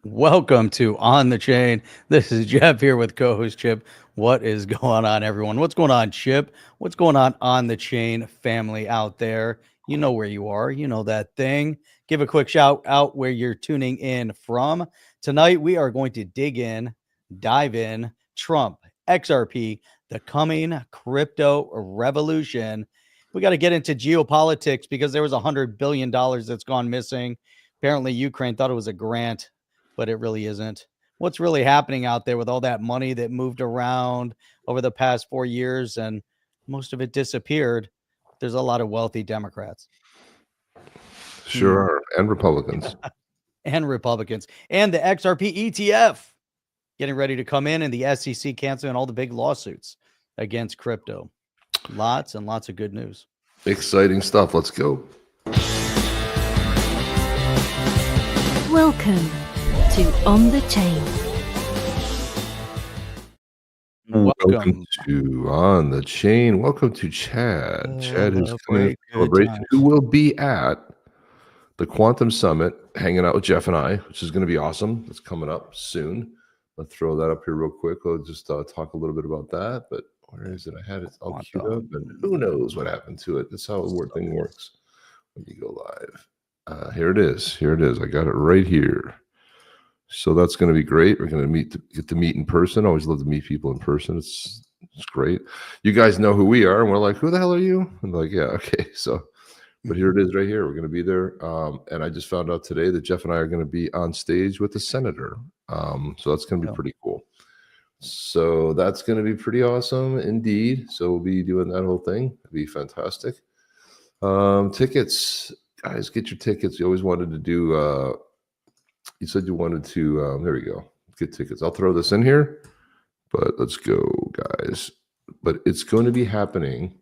Welcome to On the Chain. This is Jeff here with co-host Chip. What is going on, everyone? What's going on, Chip? What's going on the Chain family out there? You know where you are. You know that thing. Give a quick shout out where you're tuning in from. Tonight, we are going to dive in, Trump, XRP, the coming crypto revolution. We got to get into geopolitics because there was $100 billion that's gone missing. Apparently, Ukraine thought it was a grant, but it really isn't. What's really happening out there with all that money that moved around over the past 4 years and most of it disappeared? There's a lot of wealthy Democrats. Sure are, and Republicans. And Republicans. And the XRP ETF getting ready to come in, and the SEC canceling all the big lawsuits against crypto. Lots and lots of good news. Exciting stuff. Let's go. Welcome to On the Chain. Welcome to On the Chain. Welcome to Chad. Chad is coming in celebration. Who will be at the Quantum Summit, hanging out with Jeff and I, which is going to be awesome. It's coming up soon. Let's throw that up here real quick. I'll just talk a little bit about that. But where is it? I had it all queued up, and who knows what happened to it. That's how the thing works when you go live. Here it is. Here it is. I got it right here. So that's going to be great. We're going to get to meet in person. I always love to meet people in person. It's great. You guys know who we are, and we're like, who the hell are you? And like, yeah, okay. So, but here it is right here. We're going to be there. And I just found out today that Jeff and I are going to be on stage with the senator. So that's going to be pretty cool. So that's going to be pretty awesome indeed. So we'll be doing that whole thing. It'll be fantastic. Tickets, guys, get your tickets. You always wanted to do. You said you wanted to. There we go. Get tickets. I'll throw this in here. But let's go, guys. But it's going to be happening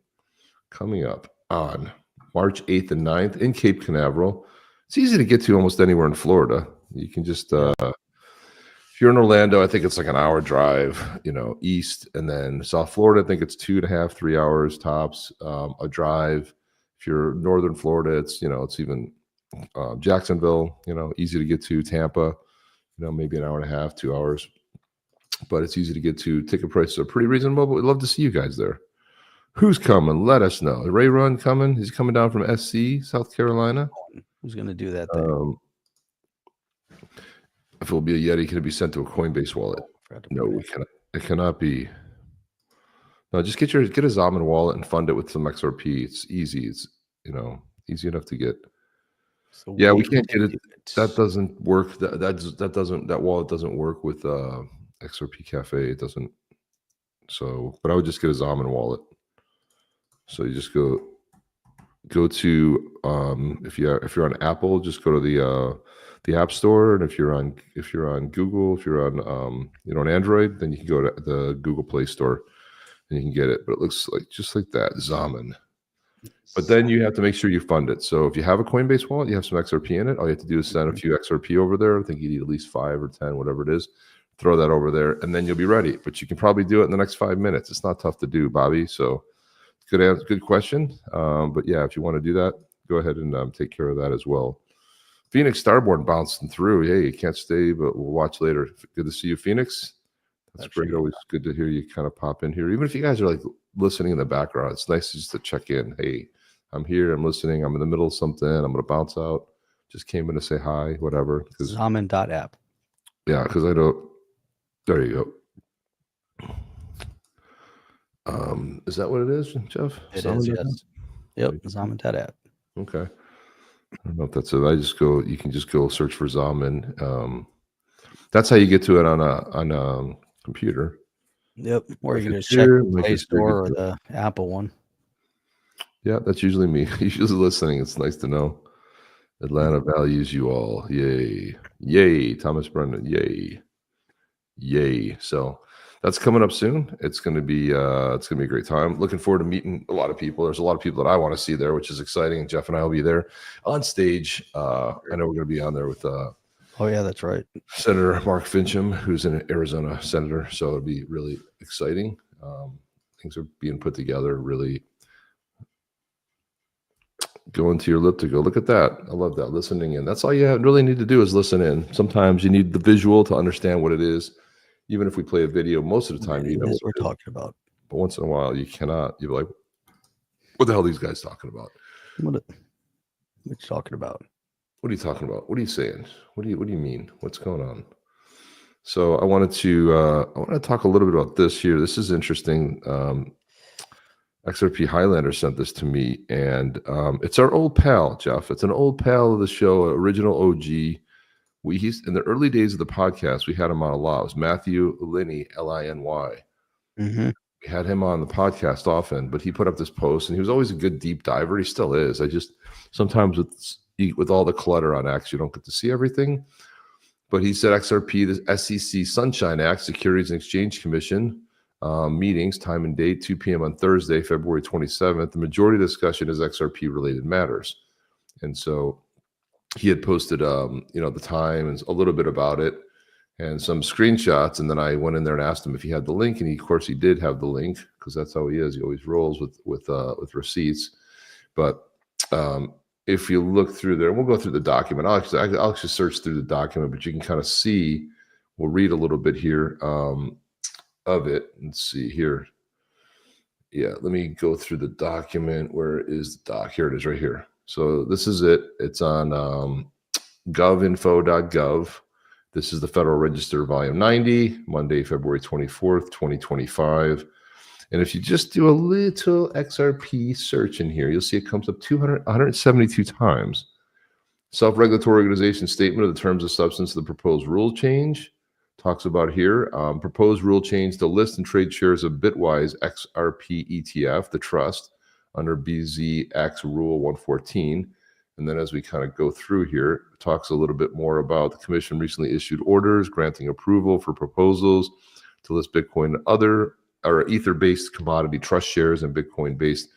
coming up on March 8th and 9th in Cape Canaveral. It's easy to get to almost anywhere in Florida. You can just, if you're in Orlando, I think it's like an hour drive, east. And then South Florida, I think it's 2.5, 3 hours tops, a drive. If you're Northern Florida, it's even Jacksonville, easy to get to. Tampa, maybe an hour and a half, 2 hours. But it's easy to get to. Ticket prices are pretty reasonable, but we'd love to see you guys there. Who's coming? Let us know. Ray Run coming? He's coming down from SC, South Carolina. Who's going to do that thing? If it will be a Yeti, can it be sent to a Coinbase wallet? No, we cannot. It cannot be. No, just get a Zaman wallet and fund it with some XRP. It's easy. It's easy enough to get. So yeah, we can't get it. That doesn't work. That wallet doesn't work with XRP.cafe. It doesn't. So, but I would just get a Zaman wallet. So you just go to if you're on Apple, just go to the App Store, and if you're on Google, if you're on Android, then you can go to the Google Play Store and you can get it. But it looks like just like that, Zaman. But then you have to make sure you fund it. So if you have a Coinbase wallet, you have some XRP in it. All you have to do is send a few XRP over there. I think you need at least 5 or 10, whatever it is. Throw that over there, and then you'll be ready. But you can probably do it in the next 5 minutes. It's not tough to do, Bobby. So good answer, good question. But yeah, if you want to do that, go ahead and take care of that as well. Phoenix Starborn bouncing through. Hey, you can't stay, but we'll watch later. Good to see you, Phoenix. That's great. Always good to hear you kind of pop in here. Even if you guys are like listening in the background, it's nice just to check in. Hey, I'm here. I'm listening. I'm in the middle of something. I'm going to bounce out. Just came in to say hi, whatever. Zaman.app. Yeah, because I don't. There you go. Is that what it is, Jeff? It is, yes. Yep, Zaman.app. Okay. I don't know if that's it. You can just go search for Zaman. That's how you get to it on a computer. Yep. Or you can just check the Play Store or the Apple one. Yeah, that's usually me. Usually listening. It's nice to know. Atlanta values you all. Yay. Yay. Thomas Brennan. Yay. Yay. So that's coming up soon. It's gonna be a great time. Looking forward to meeting a lot of people. There's a lot of people that I want to see there, which is exciting. Jeff and I will be there on stage. I know we're gonna be on there with oh yeah, that's right. Senator Mark Fincham, who's an Arizona senator. So it'll be really exciting. Things are being put together really go into your elliptical. Look at that. I love that. Listening in. That's all you really need to do is listen in. Sometimes you need the visual to understand what it is. Even if we play a video, most of the time you know what what we're talking about. But once in a while you cannot. You're like, what the hell are these guys talking about? What you talking about? What are you talking about? What are you saying? What do you mean? What's going on? So I wanted to talk a little bit about this here. This is interesting. XRP Highlander sent this to me, and it's our old pal, Jeff. It's an old pal of the show, original OG. He's in the early days of the podcast. We had him on a lot. It was Matthew Linney, Liny. Mm-hmm. We had him on the podcast often, but he put up this post, and he was always a good deep diver. He still is. I just sometimes with all the clutter on X, you don't get to see everything. But he said XRP, the SEC Sunshine Act, Securities and Exchange Commission meetings, time and date, 2 p.m. on Thursday, February 27th. The majority of the discussion is XRP-related matters. And so he had posted, the time and a little bit about it and some screenshots. And then I went in there and asked him if he had the link. And of course, he did have the link because that's how he is. He always rolls with receipts. But if you look through there, we'll go through the document. I'll actually search through the document, but you can kind of see, we'll read a little bit here of it. Let's see here. Yeah, let me go through the document. Where is the doc? Here it is right here. So this is it. It's on govinfo.gov. This is the Federal Register, Volume 90, Monday, February 24th, 2025. And if you just do a little XRP search in here, you'll see it comes up 172 times. Self-regulatory organization statement of the terms of substance of the proposed rule change. Talks about here, proposed rule change to list and trade shares of Bitwise XRP ETF, the trust, under BZX Rule 114. And then as we kind of go through here, it talks a little bit more about the commission recently issued orders granting approval for proposals to list Bitcoin and other or Ether-based commodity trust shares and Bitcoin-based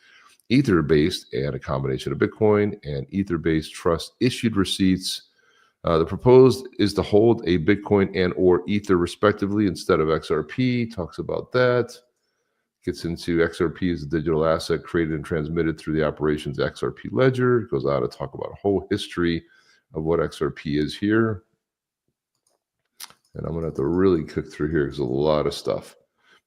Ether-based and a combination of Bitcoin and Ether-based trust issued receipts. The proposed is to hold a Bitcoin and or Ether respectively instead of XRP. Talks about that. Gets into XRP as a digital asset created and transmitted through the operations XRP ledger. It goes on to talk about a whole history of what XRP is here. And I'm going to have to really cook through here because there's a lot of stuff.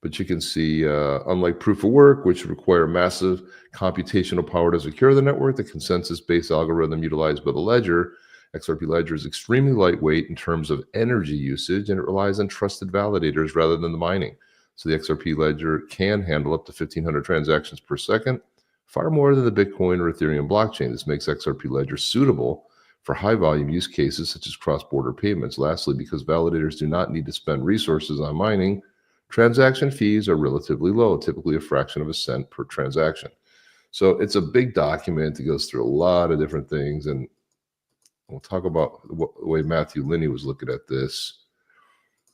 But you can see, unlike proof of work, which require massive computational power to secure the network, the consensus-based algorithm utilized by the ledger, XRP ledger, is extremely lightweight in terms of energy usage, and it relies on trusted validators rather than the mining. So the XRP ledger can handle up to 1,500 transactions per second, far more than the Bitcoin or Ethereum blockchain. This makes XRP ledger suitable for high-volume use cases such as cross-border payments. Lastly, because validators do not need to spend resources on mining, transaction fees are relatively low, typically a fraction of a cent per transaction. So it's a big document. It goes through a lot of different things, and we'll talk about the way Matthew Linney was looking at this.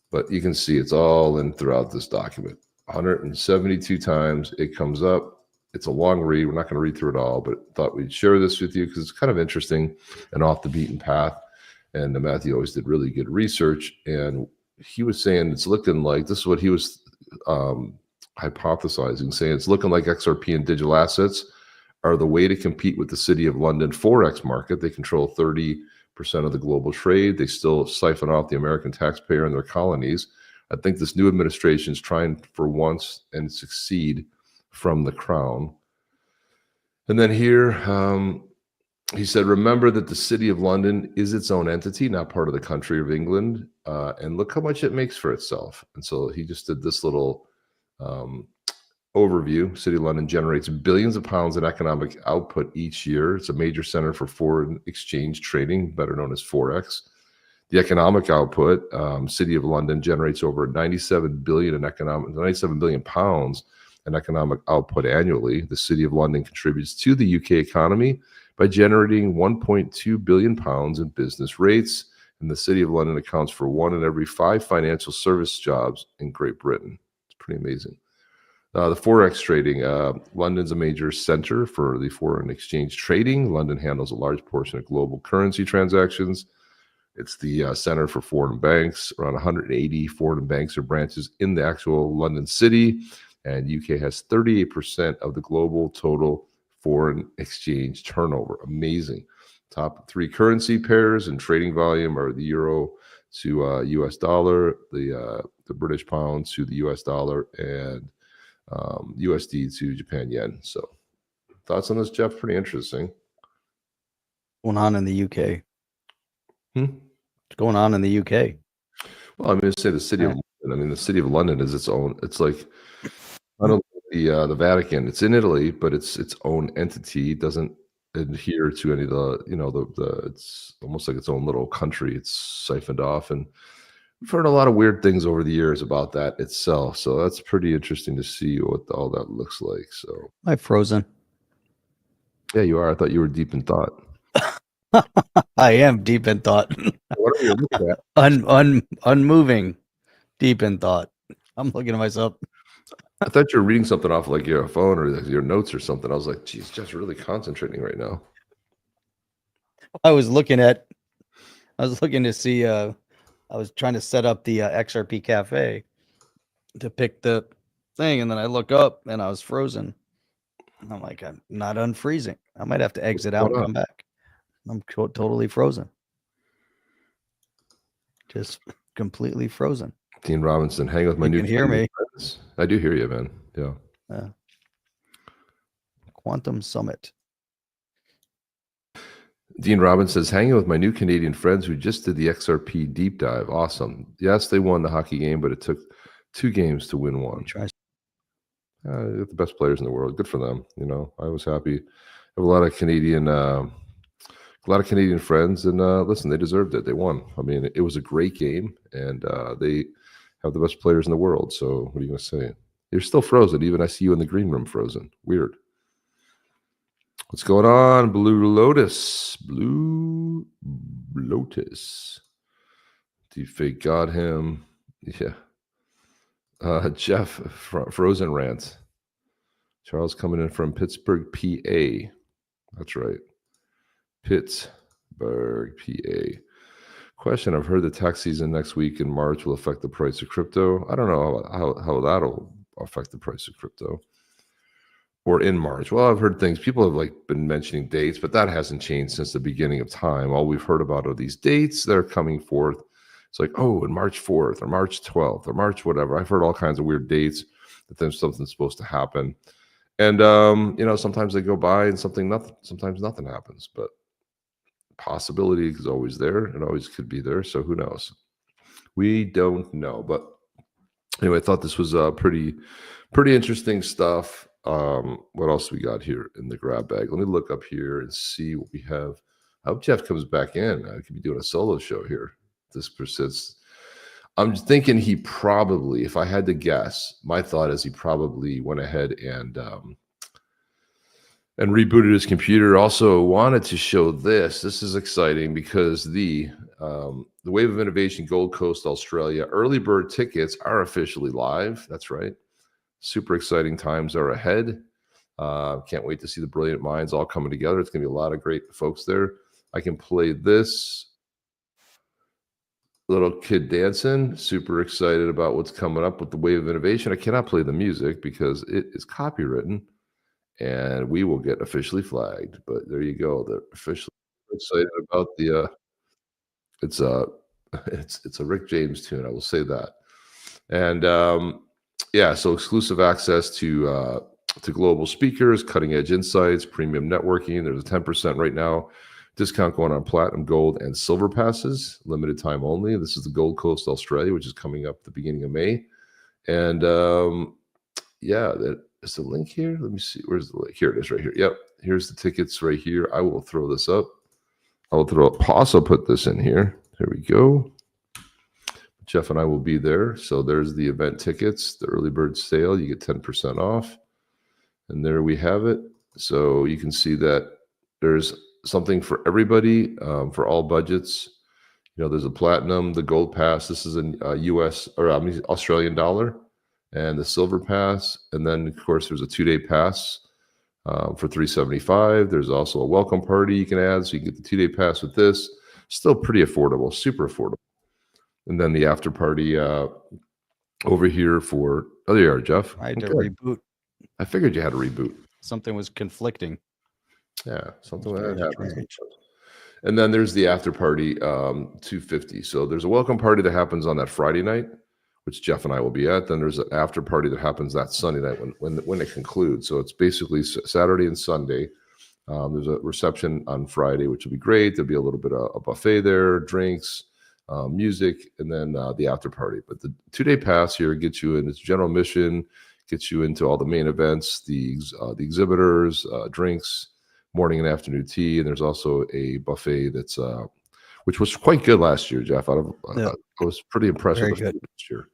But you can see it's all in throughout this document. 172 times it comes up. It's a long read. We're not going to read through it all, but thought we'd share this with you because it's kind of interesting and off the beaten path. And Matthew always did really good research. And he was saying it's looking like, this is what he was hypothesizing, saying it's looking like XRP and digital assets are the way to compete with the City of London Forex market. They control 30% of the global trade. They still siphon off the American taxpayer and their colonies. I think this new administration is trying for once and succeed from the crown. And then here, he said, remember that the City of London is its own entity, not part of the country of England. And look how much it makes for itself. And so he just did this little overview. City of London generates billions of pounds in economic output each year. It's a major center for foreign exchange trading, better known as Forex. The economic output, City of London generates over 97 billion pounds in economic output annually. The City of London contributes to the UK economy by generating 1.2 billion pounds in business rates. And the City of London accounts for 1 in every 5 financial service jobs in Great Britain. It's pretty amazing. The Forex trading, London's a major center for the foreign exchange trading. London handles a large portion of global currency transactions. It's the center for foreign banks. Around 180 foreign banks or branches in the actual London city. And UK has 38% of the global total foreign exchange turnover. Amazing. Top 3 currency pairs and trading volume are the euro to US dollar, the British pound to the US dollar, and USD to Japan yen. So thoughts on this, Jeff? Pretty interesting. What's going on in the UK? Hmm? What's going on in the UK? Well, I'm going to say the city of London. I mean, the city of London is its own. It's like I don't the Vatican. It's in Italy, but it's its own entity. It doesn't adhere to any of the it's almost like its own little country. It's siphoned off, and we've heard a lot of weird things over the years about that itself. So that's pretty interesting to see what all that looks like. So I'm frozen. Yeah, you are. I thought you were deep in thought. I am deep in thought. What are you looking at? Unmoving, deep in thought. I'm looking at myself. I thought you were reading something off like your phone or your notes or something. I was like, geez, Jeff's really concentrating right now. I was looking to see, I was trying to set up the XRP.cafe to pick the thing, and then I look up and I was frozen. And I'm like, I'm not unfreezing. I might have to exit out and come back. I'm totally frozen. Just completely frozen. Dean Robinson, hang with my new. You can hear me. Friends. I do hear you, man. Yeah. Quantum Summit. Dean Robinson says, hanging with my new Canadian friends who just did the XRP deep dive. Awesome. Yes, they won the hockey game, but it took 2 games to win one. They're the best players in the world. Good for them. I was happy. I have a lot of Canadian friends, and listen, they deserved it. They won. I mean, it was a great game, and they have the best players in the world. So what are you going to say? You're still frozen. Even I see you in the green room frozen. Weird. What's going on? Blue Lotus. Deepfake got him. Yeah. Jeff, Frozen Rant. Charles coming in from Pittsburgh, PA. That's right. Pittsburgh, PA. Question, I've heard the tax season next week in March will affect the price of crypto. I don't know how that'll affect the price of crypto. Or in March. Well, I've heard things. People have been mentioning dates, but that hasn't changed since the beginning of time. All we've heard about are these dates that are coming forth. It's like, oh, in March 4th or March 12th or March whatever. I've heard all kinds of weird dates that then something's supposed to happen. And sometimes they go by and sometimes nothing happens. But possibility is always there. It always could be there. So who knows? We don't know. But anyway, I thought this was pretty interesting stuff. What else we got here in the grab bag? Let me look up here and see what we have. I hope Jeff comes back in. I could be doing a solo show here. This persists. I'm thinking he probably, if I had to guess, my thought is he probably went ahead and rebooted his computer. Also wanted to show this. This is exciting because the Wave of Innovation Gold Coast Australia early bird tickets are officially live. That's right. Super exciting times are ahead. Can't wait to see the brilliant minds all coming together. It's going to be a lot of great folks there. I can play this little kid dancing. Super excited about what's coming up with the Wave of Innovation. I cannot play the music because it is copywritten, and we will get officially flagged. But there you go. They're officially excited about the. It's a Rick James tune. I will say that, and so exclusive access to global speakers, cutting edge insights, premium networking. There's a 10% right now discount going on platinum, gold, and silver passes, limited time only. This is the Gold Coast Australia, which is coming up at the beginning of May. And that is the link here. Let me see. Where's the link? Here it is right here. Yep. Here's the tickets right here. I will throw this up. Also put this in here. There we go. Jeff and I will be there. So there's the event tickets, the early bird sale. You get 10% off. And there we have it. So you can see that there's something for everybody, for all budgets. There's a platinum, the gold pass. This is a US or Australian dollar, and the silver pass. And then, of course, there's a 2-day pass for $375. There's also a welcome party you can add. So you can get the 2-day pass with this. Still pretty affordable, super affordable. And then the after party over here for, oh, there you are, Jeff. I had to reboot. I figured you had to reboot. Something was conflicting. Yeah, something It's like very that happens. strange. And then there's the after party, 250. So there's a welcome party that happens on that Friday night, which Jeff and I will be at. Then there's an after party that happens that Sunday night when it concludes. So it's basically Saturday and Sunday. There's a reception on Friday, which will be great. There'll be a little bit of a buffet there, drinks, music, and then the after party. But the 2-day pass here gets you in its general mission, gets you into all the main events, the exhibitors, drinks, morning and afternoon tea, and there's also a buffet that's which was quite good last year, Jeff. I was pretty impressed Very with the good. food this year.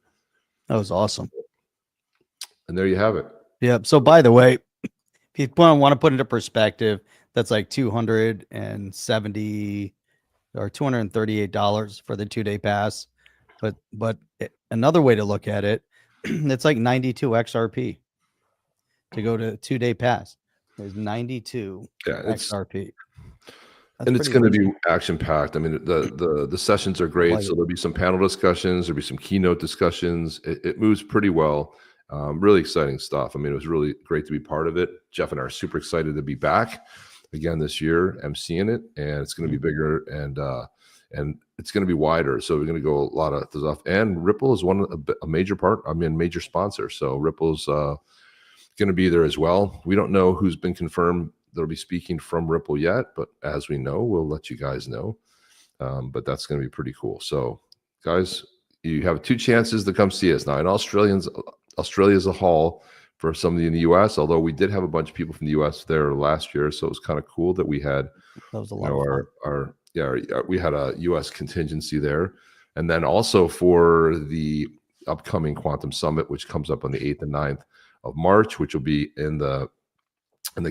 That was awesome. And there you have it. Yeah. So by the way, if you want to put into perspective, that's like $270 or $238 for the 2-day pass. But another way to look at it, it's like 92 XRP to go to 2-day pass. There's 92 XRP. And it's going to be action packed. I mean, the sessions are great. So there'll be some panel discussions. There'll be some keynote discussions. It moves pretty well. Really exciting stuff. I mean, it was really great to be part of it. Jeff and I are super excited to be back again this year, emceeing it, and it's going to be bigger and it's going to be wider. So we're going to go a lot of stuff. And Ripple is a major part. I mean, major sponsor. So Ripple's going to be there as well. We don't know who's been confirmed that'll be speaking from Ripple yet, but as we know, we'll let you guys know. But that's going to be pretty cool. So, guys, you have 2 chances to come see us now. In Australia is a haul for some of you in the U.S. Although we did have a bunch of people from the U.S. there last year, so it was kind of cool that we had we had a U.S. contingency there, and then also for the upcoming Quantum Summit, which comes up on the 8th and 9th of March, which will be in the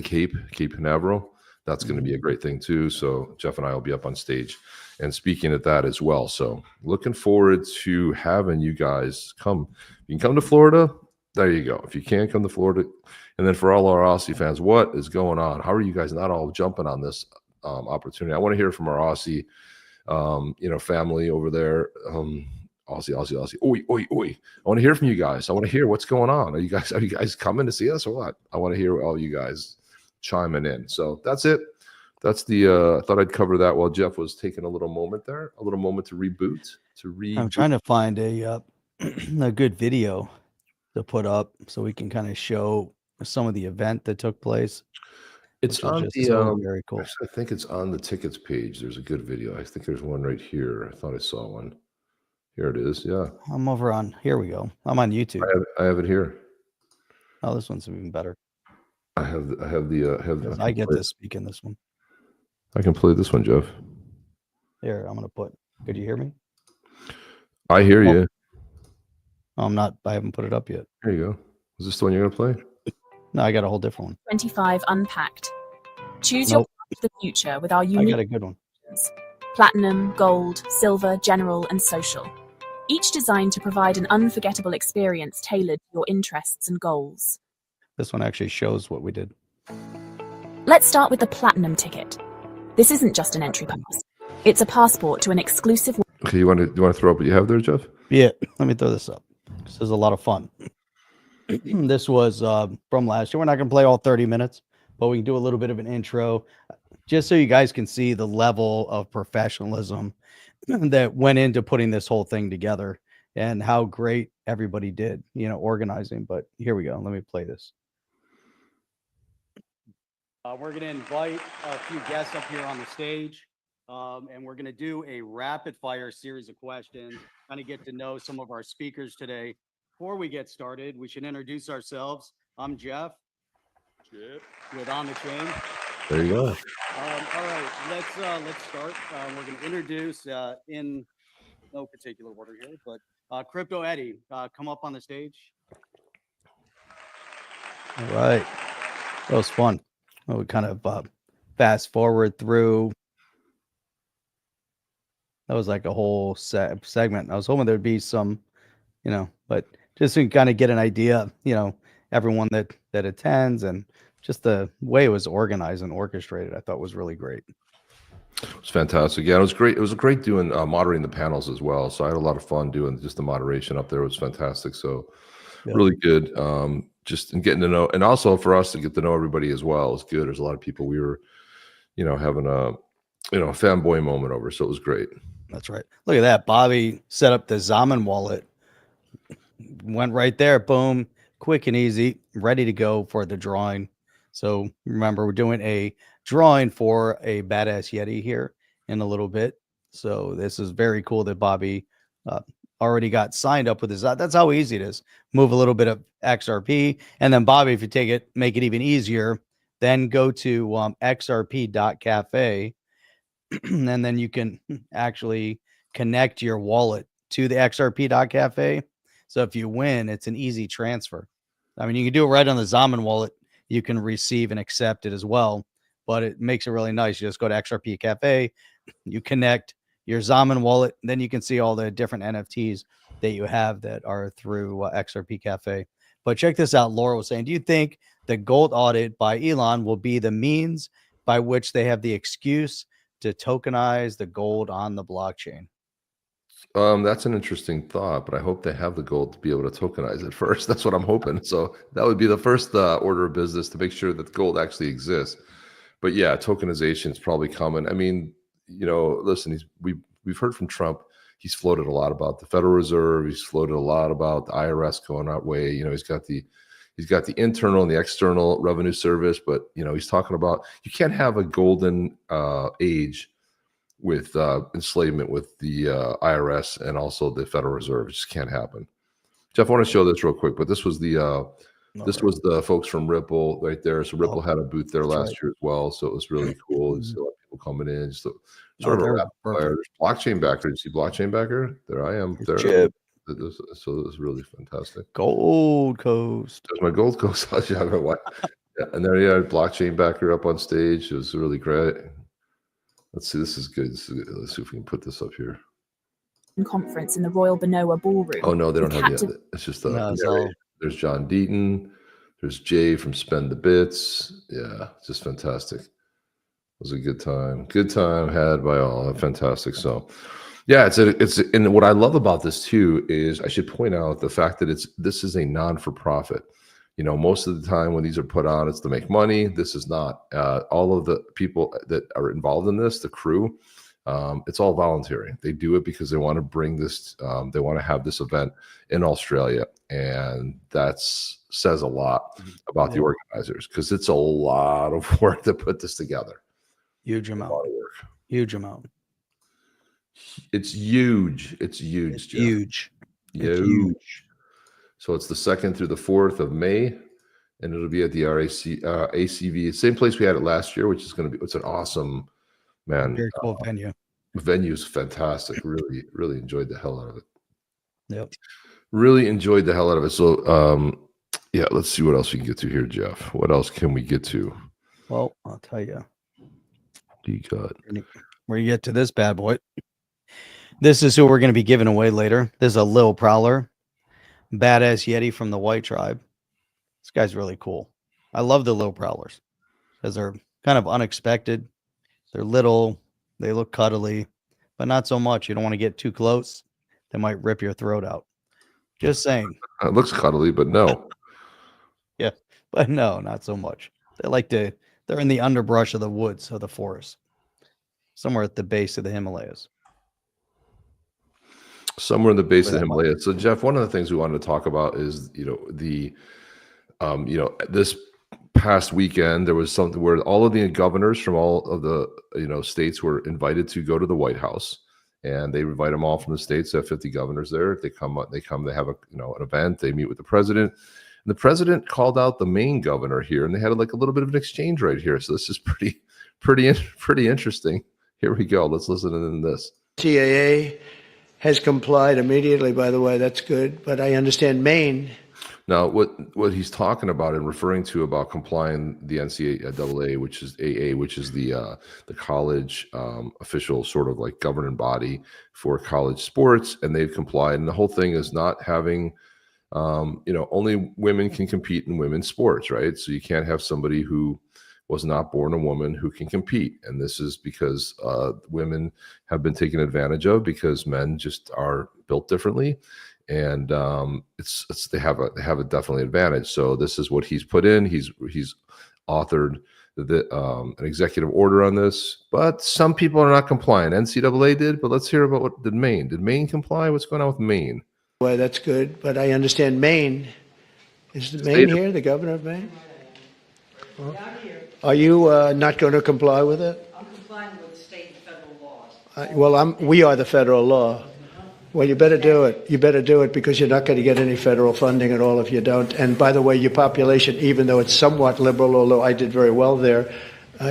Cape Canaveral. That's going to be a great thing too. So Jeff and I will be up on stage and speaking at that as well. So looking forward to having you guys come. You can come to Florida. There you go. If you can't come to Florida, and then for all our Aussie fans, what is going on? How are you guys not all jumping on this opportunity? I want to hear from our Aussie, family over there. Aussie. Oi. I want to hear from you guys. I want to hear what's going on. Are you guys coming to see us or what? I want to hear all you guys chiming in. So that's it. That's I thought I'd cover that while Jeff was taking a little moment there, a little moment to reboot. I'm trying to find a good video to put up so we can kind of show some of the event that took place. It's on the very cool. I think it's on the tickets page. There's a good video. I think there's one right here. I thought I saw one. Here it is. Yeah. I'm over on. Here we go. I'm on YouTube. I have it here. Oh, this one's even better. I get to speak in this one. I can play this one, Jeff. Here, I'm gonna put. Could you hear me? I hear you. I'm not. I haven't put it up yet. There you go. Is this the one you're gonna play? No, I got a whole different one. 25 Unpacked. Choose your path to the future with our unique. I got a good one. Platinum, Gold, Silver, General, and Social. Each designed to provide an unforgettable experience tailored to your interests and goals. This one actually shows what we did. Let's start with the Platinum ticket. This isn't just an entry pass. It's a passport to an exclusive. Okay, you want to throw up what you have there, Jeff? Yeah, let me throw this up. This is a lot of fun. This was from last year. We're not going to play all 30 minutes, but we can do a little bit of an intro just so you guys can see the level of professionalism that went into putting this whole thing together and how great everybody did, organizing. But here we go. Let me play this. We're going to invite a few guests up here on the stage, and we're going to do a rapid fire series of questions, kind of get to know some of our speakers today. Before we get started, we should introduce ourselves. I'm Jeff. With On the Chain. There you go. All right, let's start. We're going to introduce in no particular order here, but Crypto Eddie, come up on the stage. All right, that was fun. Well, we kind of fast forward through. That was like a whole segment. I was hoping there'd be some, but just to kind of get an idea, everyone that attends and just the way it was organized and orchestrated, I thought was really great. It was fantastic. Yeah, it was great. It was great doing moderating the panels as well. So I had a lot of fun doing just the moderation up there. It was fantastic. So really good. Just in getting to know, and also for us to get to know everybody as well is good. There's a lot of people we were having a fanboy moment over. So it was great. That's right. Look at that. Bobby set up the Zaman wallet. Went right there. Boom. Quick and easy. Ready to go for the drawing. So remember, we're doing a drawing for a badass Yeti here in a little bit. So this is very cool that Bobby already got signed up with his. That's how easy it is. Move a little bit of XRP. And then Bobby, if you take it, make it even easier, then go to XRP.cafe. And then you can actually connect your wallet to the XRP.cafe. So if you win, it's an easy transfer. I mean, you can do it right on the Zaman wallet. You can receive and accept it as well, but it makes it really nice. You just go to XRP Cafe, you connect your Zaman wallet, then you can see all the different NFTs that you have that are through XRP Cafe. But check this out. Laura was saying, do you think the gold audit by Elon will be the means by which they have the excuse to tokenize the gold on the blockchain? That's an interesting thought, but I hope they have the gold to be able to tokenize it first. That's what I'm hoping. So that would be the first order of business, to make sure that the gold actually exists. But yeah, tokenization is probably coming. I mean, listen, we've heard from Trump. He's floated a lot about the Federal Reserve. He's floated a lot about the IRS going that way. He's got the internal and the external revenue service, but he's talking about you can't have a golden age with enslavement with the IRS and also the Federal Reserve. It just can't happen. Jeff, I want to show this real quick, but this was the was the folks from Ripple right there. So Ripple had a booth there last year as well. So it was really cool. There's a lot of people coming in. Just sort of a rapid fire. Blockchain backer. Did you see blockchain backer? There I am. There. So it was really fantastic. Gold Coast. There's my Gold Coast. Yeah, and there you had blockchain backer up on stage. It was really great. Let's see. This is good. Let's see if we can put this up here. Conference in the Royal Benoa Ballroom. Oh no, they don't have it. It's just there's John Deaton. There's Jay from Spend the Bits. Yeah, just fantastic. It was a good time. Good time had by all. Fantastic. So, yeah, it's and what I love about this too is I should point out the fact that this is a non-for-profit. Most of the time when these are put on, it's to make money. This is not. All of the people that are involved in this, the crew, it's all voluntary. They do it because they want to bring this. They want to have this event in Australia, and that says a lot about the organizers, because it's a lot of work to put this together. Huge amount of work. Huge amount. It's huge. It's huge. Jeff. Huge. Huge. So it's the 2nd through the 4th of May, and it'll be at the ACV, same place we had it last year, which is going to be. It's an awesome, man. Very cool venue. Venue's fantastic. Really, really enjoyed the hell out of it. Yep. Really enjoyed the hell out of it. So, yeah, let's see what else we can get to here, Jeff. What else can we get to? Well, I'll tell you. You got where you get to this bad boy. This is who we're going to be giving away later. This is a Lil Prowler, badass Yeti from the White Tribe. This guy's really cool. I love the Lil Prowlers because they're kind of unexpected. They're little. They look cuddly, but not so much. You don't want to get too close. They might rip your throat out. Just saying. It looks cuddly, but no. Yeah, but no, not so much. They're in the underbrush of the woods of the forest, somewhere at the base of the Himalayas. Somewhere in the base of the Himalayas. So, Jeff, one of the things we wanted to talk about is, this past weekend, there was something where all of the governors from all of the, states were invited to go to the White House, and they invite them all from the states. They have 50 governors there. They come, they have an event. They meet with the president. And the president called out the Maine governor here, and they had a little bit of an exchange right here. So this is pretty interesting. Here we go. Let's listen to this. TAA has complied immediately, by the way. That's good. But I understand Maine. Now, what he's talking about and referring to about complying the NCAA, which is AA, which is the college official sort of like governing body for college sports, and they've complied. And the whole thing is not having, only women can compete in women's sports, right? So you can't have somebody who was not born a woman who can compete. And this is because women have been taken advantage of because men just are built differently. And they have a definitely advantage. So this is what he's put in. He's authored an executive order on this, but some people are not compliant. NCAA did, but let's hear about what did Maine. Did Maine comply? What's going on with Maine? Well, that's good, but I understand Maine. Is the Maine here, the governor of Maine? Well, are you not going to comply with it? I'm complying with state and federal laws. Well, we are the federal law. Well, you better do it. You better do it because you're not going to get any federal funding at all if you don't. And by the way, your population, even though it's somewhat liberal, although I did very well there,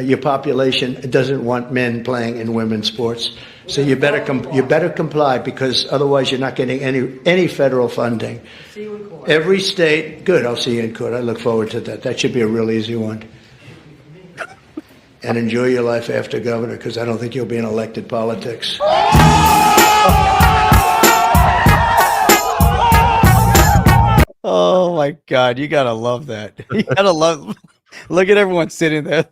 your population doesn't want men playing in women's sports. So you better comply because otherwise you're not getting any federal funding. See you in court. Every state, good. I'll see you in court. I look forward to that. That should be a real easy one. And enjoy your life after governor because I don't think you'll be in elected politics. Oh my God, you gotta love that. You gotta love. Look at everyone sitting there.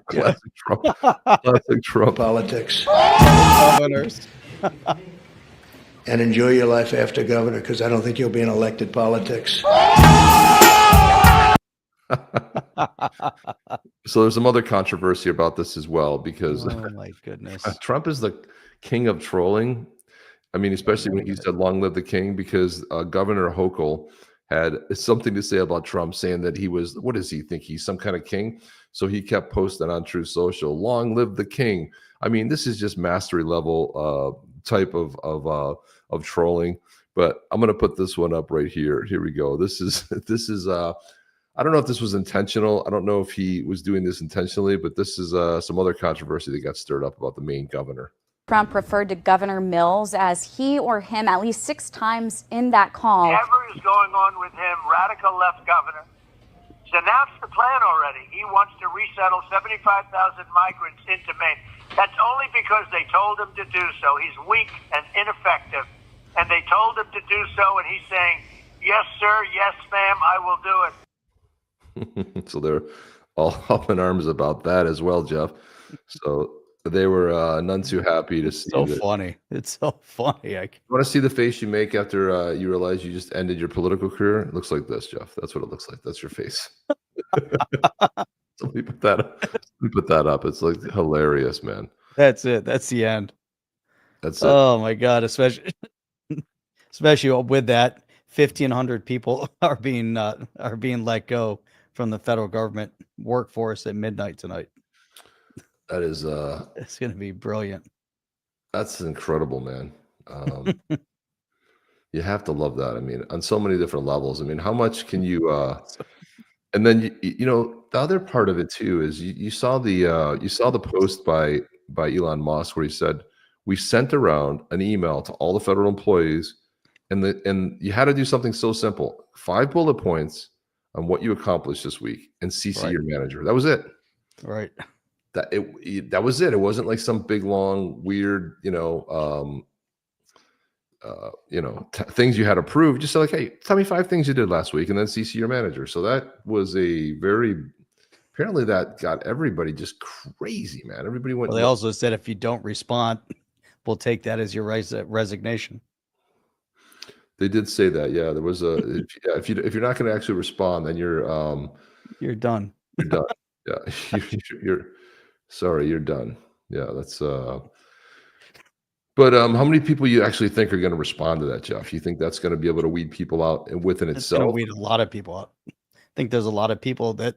Classic Trump. Classic Trump. Politics. Governors. And enjoy your life after governor because I don't think you'll be in elected politics. So there's some other controversy about this as well because Oh my goodness. Trump is the king of trolling. I mean, especially when he said "Long live the king," because Governor Hochul had something to say about Trump, saying that he was, what does he think? He's some kind of king. So he kept posting on Truth Social, "Long live the king." I mean, this is just mastery level type of trolling. But I'm going to put this one up right here. Here we go. This is I don't know if this was intentional. I don't know if he was doing this intentionally, but this is some other controversy that got stirred up about the Maine governor. Trump referred to Governor Mills as he or him at least 6 times in that call. Whatever is going on with him, radical left governor, he's announced the plan already. He wants to resettle 75,000 migrants into Maine. That's only because they told him to do so. He's weak and ineffective, and they told him to do so, and he's saying, "Yes, sir, yes, ma'am, I will do it." So they're all up in arms about that as well, Jeff. So they were none too happy to see. So funny. It's so funny. You want to see the face you make after you realize you just ended your political career? It looks like this, Jeff. That's what it looks like. That's your face. Somebody put that up. Somebody put that up. It's like hilarious, man. That's it. That's the end. That's it. Oh my God. Especially with that, 1,500 people are being let go from the federal government workforce at midnight tonight. That is It's going to be brilliant. that's incredible, man. You have to love that. I mean, on so many different levels. I mean, how much can you and then you know, the other part of it too is you saw the post by Elon Musk where he said, "We sent around an email to all the federal employees and you had to do something so simple. 5 bullet points on what you accomplished this week and CC your manager." That was it. Right. That was it. It wasn't like some big long weird, things you had to prove. Just like, "Hey, tell me 5 things you did last week," and then CC your manager. So that was apparently that got everybody just crazy, man. Everybody went. Well, they also said if you don't respond, we'll take that as your resignation. They did say that. Yeah, there was if you're not going to actually respond, then you're done. You're done. Yeah, you're sorry, you're done. Yeah, that's. But how many people you actually think are going to respond to that, Jeff? You think that's going to be able to weed people out within It's going to itself? weed a lot of people out. I think there's a lot of people that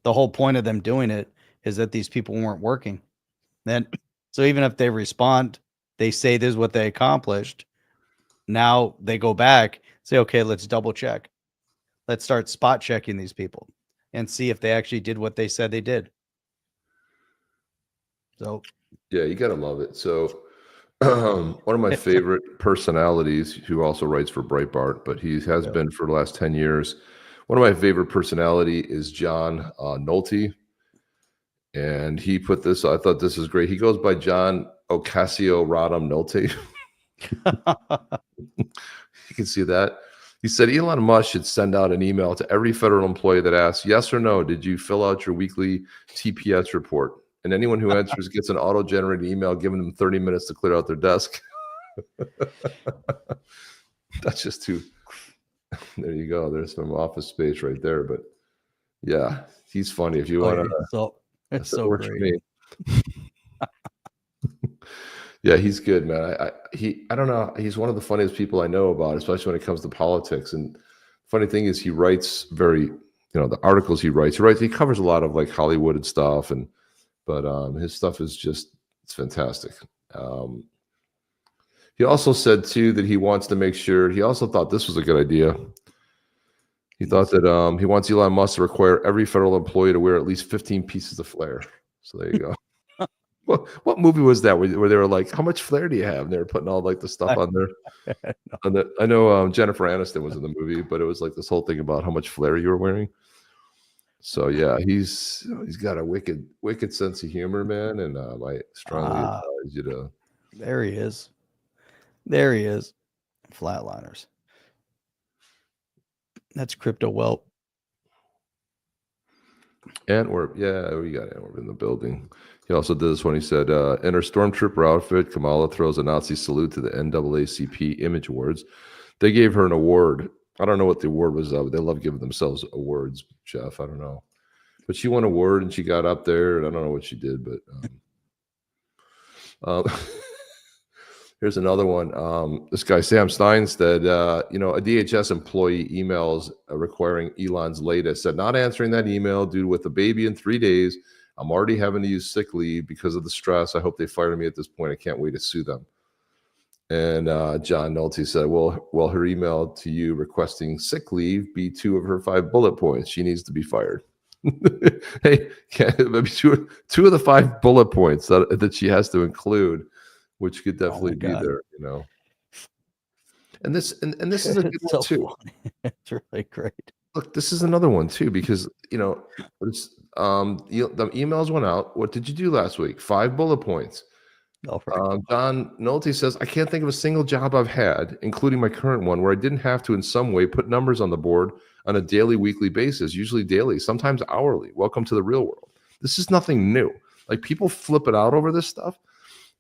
the whole point of them doing it is that these people weren't working. So even if they respond, they say this is what they accomplished. Now they go back, say, okay, let's double check. Let's start spot checking these people and see if they actually did what they said they did. So Yeah, you got to love it. So one of my favorite personalities who also writes for Breitbart, but he has been for the last 10 years. One of my favorite personality is John Nolte. And he put this, I thought this is great. He goes by John Ocasio Rodham Nolte. You can see that. He said Elon Musk should send out an email to every federal employee that asks, "Yes or no, did you fill out your weekly TPS report?" And anyone who answers gets an auto-generated email giving them 30 minutes to clear out their desk. That's just too. There you go. There's some office space right there. But Yeah, he's funny. If you want to, So it's so works for great. me. Yeah, he's good, man. I don't know. He's one of the funniest people I know about, especially when it comes to politics. And funny thing is, he writes very, the articles he writes. He covers a lot of like Hollywood and stuff, but his stuff is it's fantastic. He also said too that he wants to make sure. He also thought this was a good idea. He thought that he wants Elon Musk to require every federal employee to wear at least 15 pieces of flair. So there you go. What movie was that where they were like, "How much flair do you have?" And they were putting all like the stuff on there. I know Jennifer Aniston was in the movie, but it was like this whole thing about how much flair you were wearing. So yeah, he's got a wicked sense of humor, man, and I strongly advise you to. There he is. There he is. Flatliners. That's crypto whelp. Antwerp, yeah, we got Antwerp in the building. He also did this one. He said, in her stormtrooper outfit, Kamala throws a Nazi salute to the NAACP Image Awards. They gave her an award. I don't know what the award was of. They love giving themselves awards, Jeff. I don't know. But she won an award and she got up there, and I don't know what she did, but here's another one. This guy, Sam Stein, said, a DHS employee emails requiring Elon's latest, said, not answering that email due with a baby in 3 days. I'm already having to use sick leave because of the stress. I hope they fire me at this point. I can't wait to sue them. And John Nolte said, well, her email to you requesting sick leave be 2 of her 5 bullet points. She needs to be fired. Hey, maybe two of the 5 bullet points that she has to include, which could definitely be there, And this is a good one too. It's really great. Look, this is another one too, because the emails went out. What did you do last week? 5 bullet points. John Nolte says, I can't think of a single job I've had, including my current one, where I didn't have to in some way put numbers on the board on a daily, weekly basis, usually daily, sometimes hourly. Welcome to the real world. This is nothing new. Like, people flip it out over this stuff.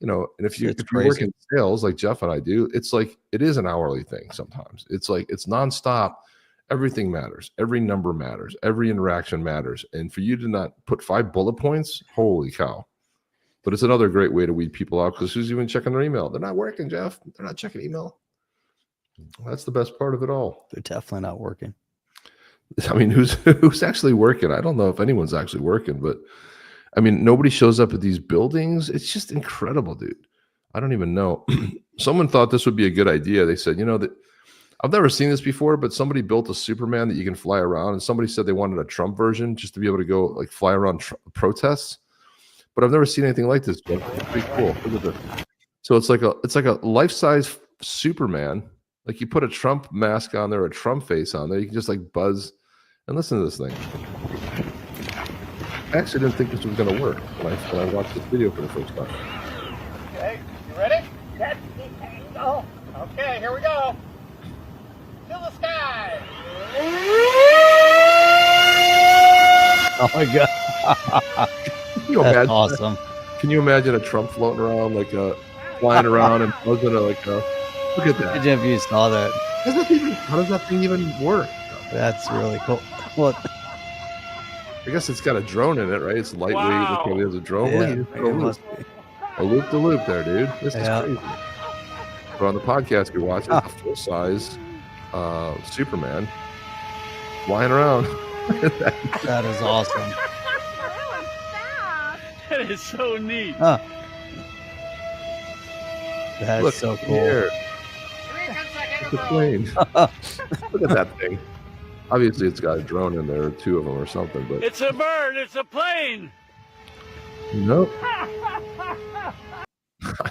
And if you work in sales like Jeff and I do, it's like it is an hourly thing sometimes. It's like it's nonstop. Everything matters. Every number matters. Every interaction matters. And for you to not put 5 bullet points, holy cow. But it's another great way to weed people out, because who's even checking their email? They're not working, Jeff. They're not checking email. That's the best part of it all. They're definitely not working. I mean, who's actually working? I don't know if anyone's actually working, but I mean, nobody shows up at these buildings. It's just incredible, dude. I don't even know. Someone thought this would be a good idea. They said, that I've never seen this before, but somebody built a Superman that you can fly around. And somebody said they wanted a Trump version just to be able to go like fly around protests. But I've never seen anything like this. It's pretty cool. Look at this. So it's like a life-size Superman. Like, you put a Trump mask on there, a Trump face on there. You can just like buzz and listen to this thing. I actually didn't think this was going to work when I watched this video for the first time. Okay, you ready? Set, go. Okay, here we go. To the sky. Oh my God. Can you imagine awesome. Can you imagine a Trump floating around, like flying around and buzzing look at that. Imagine if you saw that. How does that thing even work? That's really cool. Well, I guess it's got a drone in it, right? It's lightweight. Wow. It has a drone. yeah, it must be. A loop-de-loop there, dude. This is crazy. But on the podcast you're watching, a full-size Superman flying around. That is awesome. That is so neat. Huh. That's Look, so cool. Here. It's a plane. Look at that thing. Obviously, it's got a drone in there, or 2 of them or something. But It's a bird. It's a plane. nope. I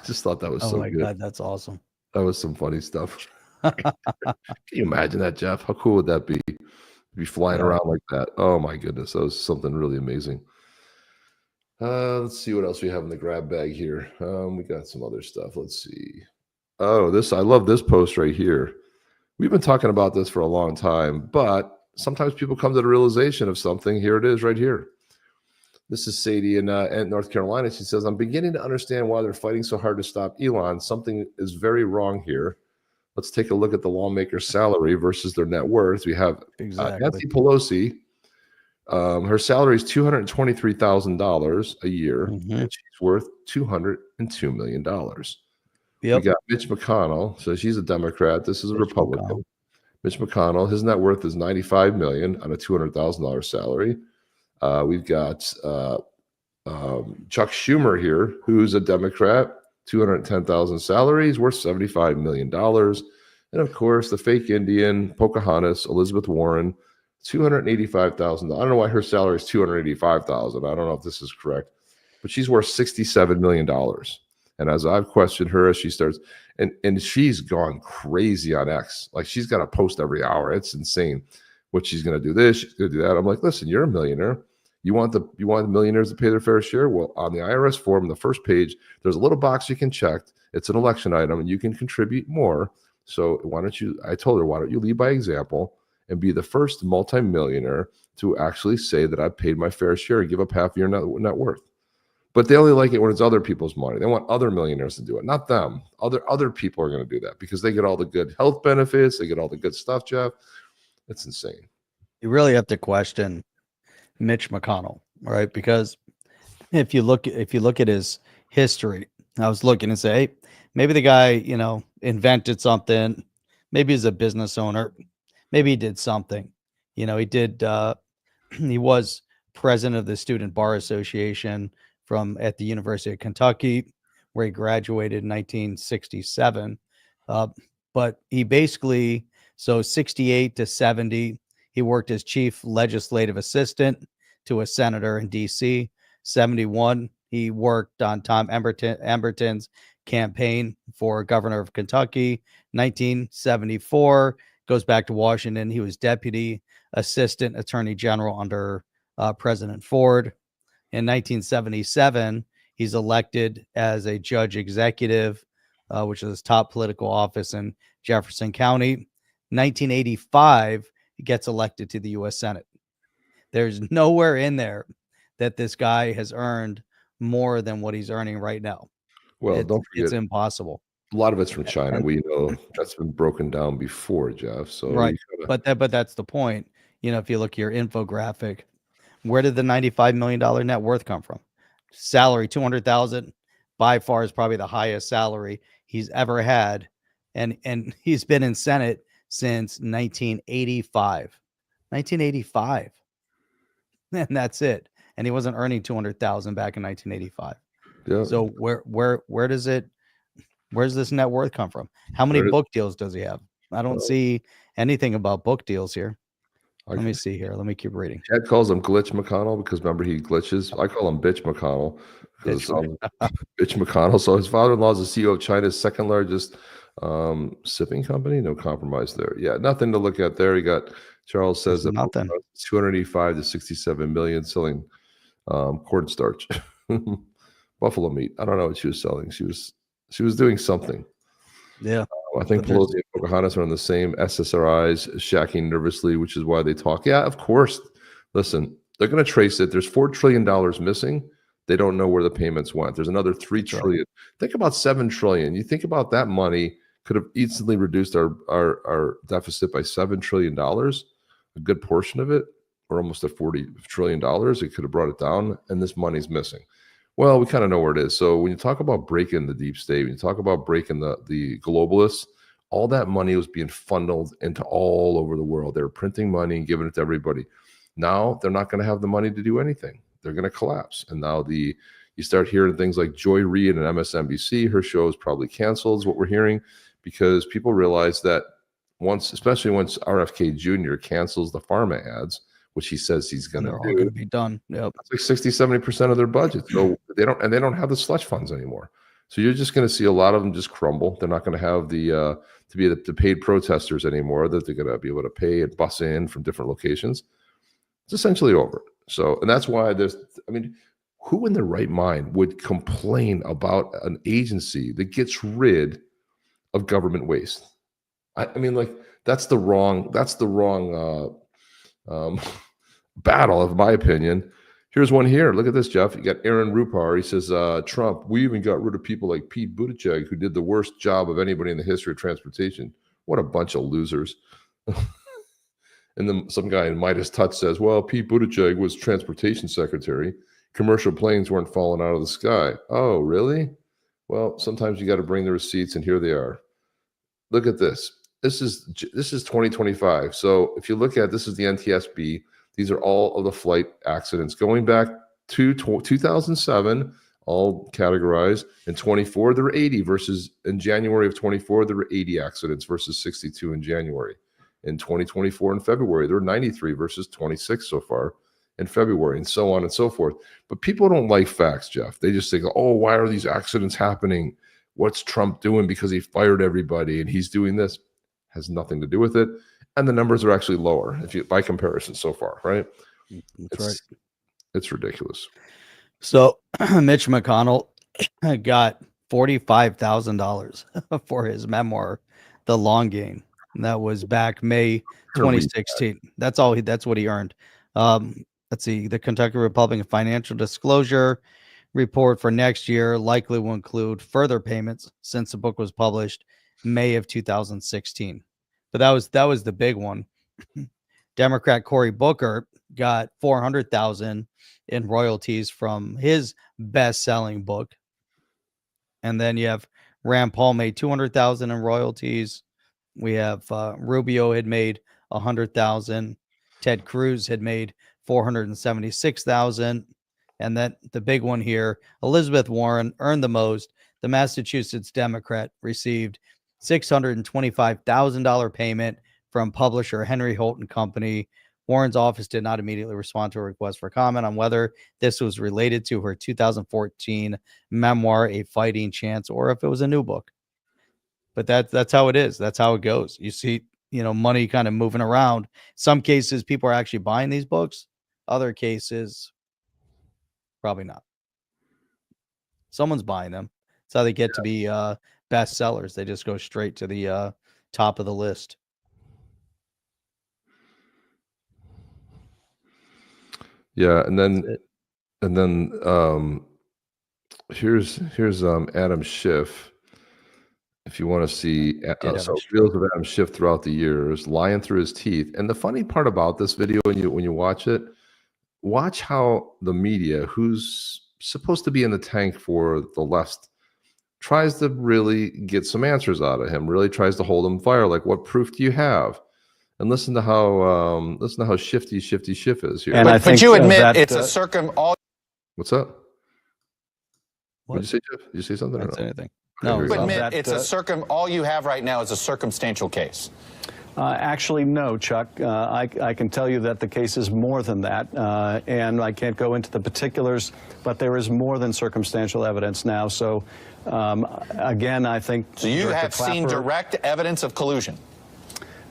just thought that was Oh so my good. God, that's awesome. That was some funny stuff. Can you imagine that, Jeff? How cool would that be? Be flying around like that. Oh my goodness, that was something really amazing. Let's see what else we have in the grab bag here. We got some other stuff. Let's see. Oh, I love this post right here. We've been talking about this for a long time, but sometimes people come to the realization of something. Here it is right here. This is Sadie in North Carolina. She says, I'm beginning to understand why they're fighting so hard to stop Elon. Something is very wrong here. Let's take a look at the lawmaker's salary versus their net worth. We have Nancy Pelosi Her salary is $223,000 a year, Mhm. and she's worth $202 million. We Yep. got Mitch McConnell. So she's a Democrat. This is a Mitch Republican. McConnell. Mitch McConnell, his net worth is $95 million on a $200,000 salary. We've got Chuck Schumer here, who's a Democrat, $210,000 salary. He's worth $75 million. And of course, the fake Indian, Pocahontas, Elizabeth Warren, $285,000. I don't know why her salary is $285,000. I don't know if this is correct, but she's worth $67 million. And as I've questioned her, as she starts, and she's gone crazy on X. Like she's got a post every hour. It's insane what she's going to do. This, she's going to do that. I'm like, listen, you're a millionaire. You want the millionaires to pay their fair share? Well, on the IRS form, the first page, there's a little box you can check. It's an election item, and you can contribute more. So why don't you? I told her, why don't you lead by example and be the first multimillionaire to actually say that I paid my fair share and give up half of your net worth. But they only like it when it's other people's money. They want other millionaires to do it, not them. Other people are going to do that because they get all the good health benefits. They get all the good stuff, Jeff. It's insane. You really have to question Mitch McConnell, right? Because if you look at his history, I was looking and say, hey, maybe the guy, invented something. Maybe he's a business owner. Maybe he did something. He did. He was president of the Student Bar Association at the University of Kentucky, where he graduated in 1967. But he basically, so 68 to 70, he worked as chief legislative assistant to a senator in D.C. 71, he worked on Tom Emberton's campaign for governor of Kentucky. 1974, goes back to Washington. He was deputy assistant attorney general under President Ford. In 1977, he's elected as a judge executive, which is his top political office in Jefferson County. 1985, he gets elected to the U.S. Senate. There's nowhere in there that this guy has earned more than what he's earning right now. Well, don't forget, it's impossible. A lot of it's from China. We know that's been broken down before, Jeff. So right, but that's the point. If you look at your infographic, where did the $95 million net worth come from? Salary, $200,000, by far is probably the highest salary he's ever had, and he's been in Senate since 1985. 1985, and that's it. And he wasn't earning $200,000 back in 1985. Yeah. So where's this net worth come from? How many book deals does he have? I don't see anything about book deals here. Let me see here. Let me keep reading. Chad calls him Glitch McConnell because remember he glitches. I call him Bitch McConnell because Bitch McConnell. So his father-in-law is the CEO of China's second largest shipping company. No compromise there. Yeah, nothing to look at there. You got Charles says that 285 to 67 million selling cornstarch, buffalo meat. I don't know what she was selling. She was doing something. Yeah. I think Pelosi and Pocahontas are on the same SSRIs, shacking nervously, which is why they talk. Yeah, of course. Listen, they're going to trace it. There's $4 trillion missing. They don't know where the payments went. There's another $3 trillion. Think about $7 trillion. You think about that money could have easily reduced our deficit by $7 trillion. A good portion of it, or almost at $40 trillion, it could have brought it down, and this money's missing. Well, we kind of know where it is. So when you talk about breaking the deep state, when you talk about breaking the globalists, all that money was being funneled into all over the world. They were printing money and giving it to everybody. Now they're not going to have the money to do anything. They're going to collapse. And now you start hearing things like Joy Reid and MSNBC. Her show is probably canceled, is what we're hearing, because people realize that especially once RFK Jr. cancels the pharma ads, which he says he's going to do, going to be done. Yep. It's like 60-70% of their budget. So they don't have the slush funds anymore. So you're just going to see a lot of them just crumble. They're not going to have the paid protesters anymore that they're going to be able to pay and bus in from different locations. It's essentially over. So, and that's why who in their right mind would complain about an agency that gets rid of government waste? That's the wrong battle, of my opinion. Here's one here. Look at this, Jeff. You got Aaron Rupar. He says, Trump, we even got rid of people like Pete Buttigieg, who did the worst job of anybody in the history of transportation. What a bunch of losers. And then some guy in Midas Touch says, well, Pete Buttigieg was transportation secretary. Commercial planes weren't falling out of the sky. Oh, really? Well, sometimes you got to bring the receipts, and here they are. Look at this. This is 2025. So if you look at this is the NTSB. These are all of the flight accidents going back to 2007, all categorized. In 24, there were 80 versus in January of 24, there were 80 accidents versus 62 in January. In 2024 in February, there were 93 versus 26 so far in February, and so on and so forth. But people don't like facts, Jeff. They just think, oh, why are these accidents happening? What's Trump doing because he fired everybody and he's doing this? Has nothing to do with it. And the numbers are actually lower if you by comparison so far, right? It's ridiculous. So Mitch McConnell got $45,000 for his memoir, The Long Game. And that was back May 2016. That's what he earned. Let's see. The Kentucky Republican Financial Disclosure report for next year likely will include further payments since the book was published May of 2016. But that was the big one. Democrat Cory Booker got $400,000 in royalties from his best-selling book. And then you have Rand Paul made $200,000 in royalties. We have Rubio had made $100,000. Ted Cruz had made $476,000. And then the big one here, Elizabeth Warren earned the most. The Massachusetts Democrat received $625,000 payment from publisher Henry Holt and Company. Warren's office did not immediately respond to a request for comment on whether this was related to her 2014 memoir, A Fighting Chance, or if it was a new book. But that's how it is. That's how it goes. You see, money kind of moving around. Some cases, people are actually buying these books. Other cases, probably not. Someone's buying them. That's how they get to be bestsellers. They just go straight to the top of the list. Yeah, and then here's Adam Schiff. If you want to see reels of Adam Schiff throughout the years, lying through his teeth. And the funny part about this video, when you watch it, watch how the media, who's supposed to be in the tank for the left, tries to really get some answers out of him. Really tries to hold him fire. Like, what proof do you have? And listen to how shifty Schiff is here. And but you admit it's a What's up? What did you say, Jeff? Did you say something? I didn't say anything. No, you admit it's all you have right now is a circumstantial case. Actually, no, Chuck. I can tell you that the case is more than that, and I can't go into the particulars, but there is more than circumstantial evidence now. So, again, I think... So you have seen direct evidence of collusion?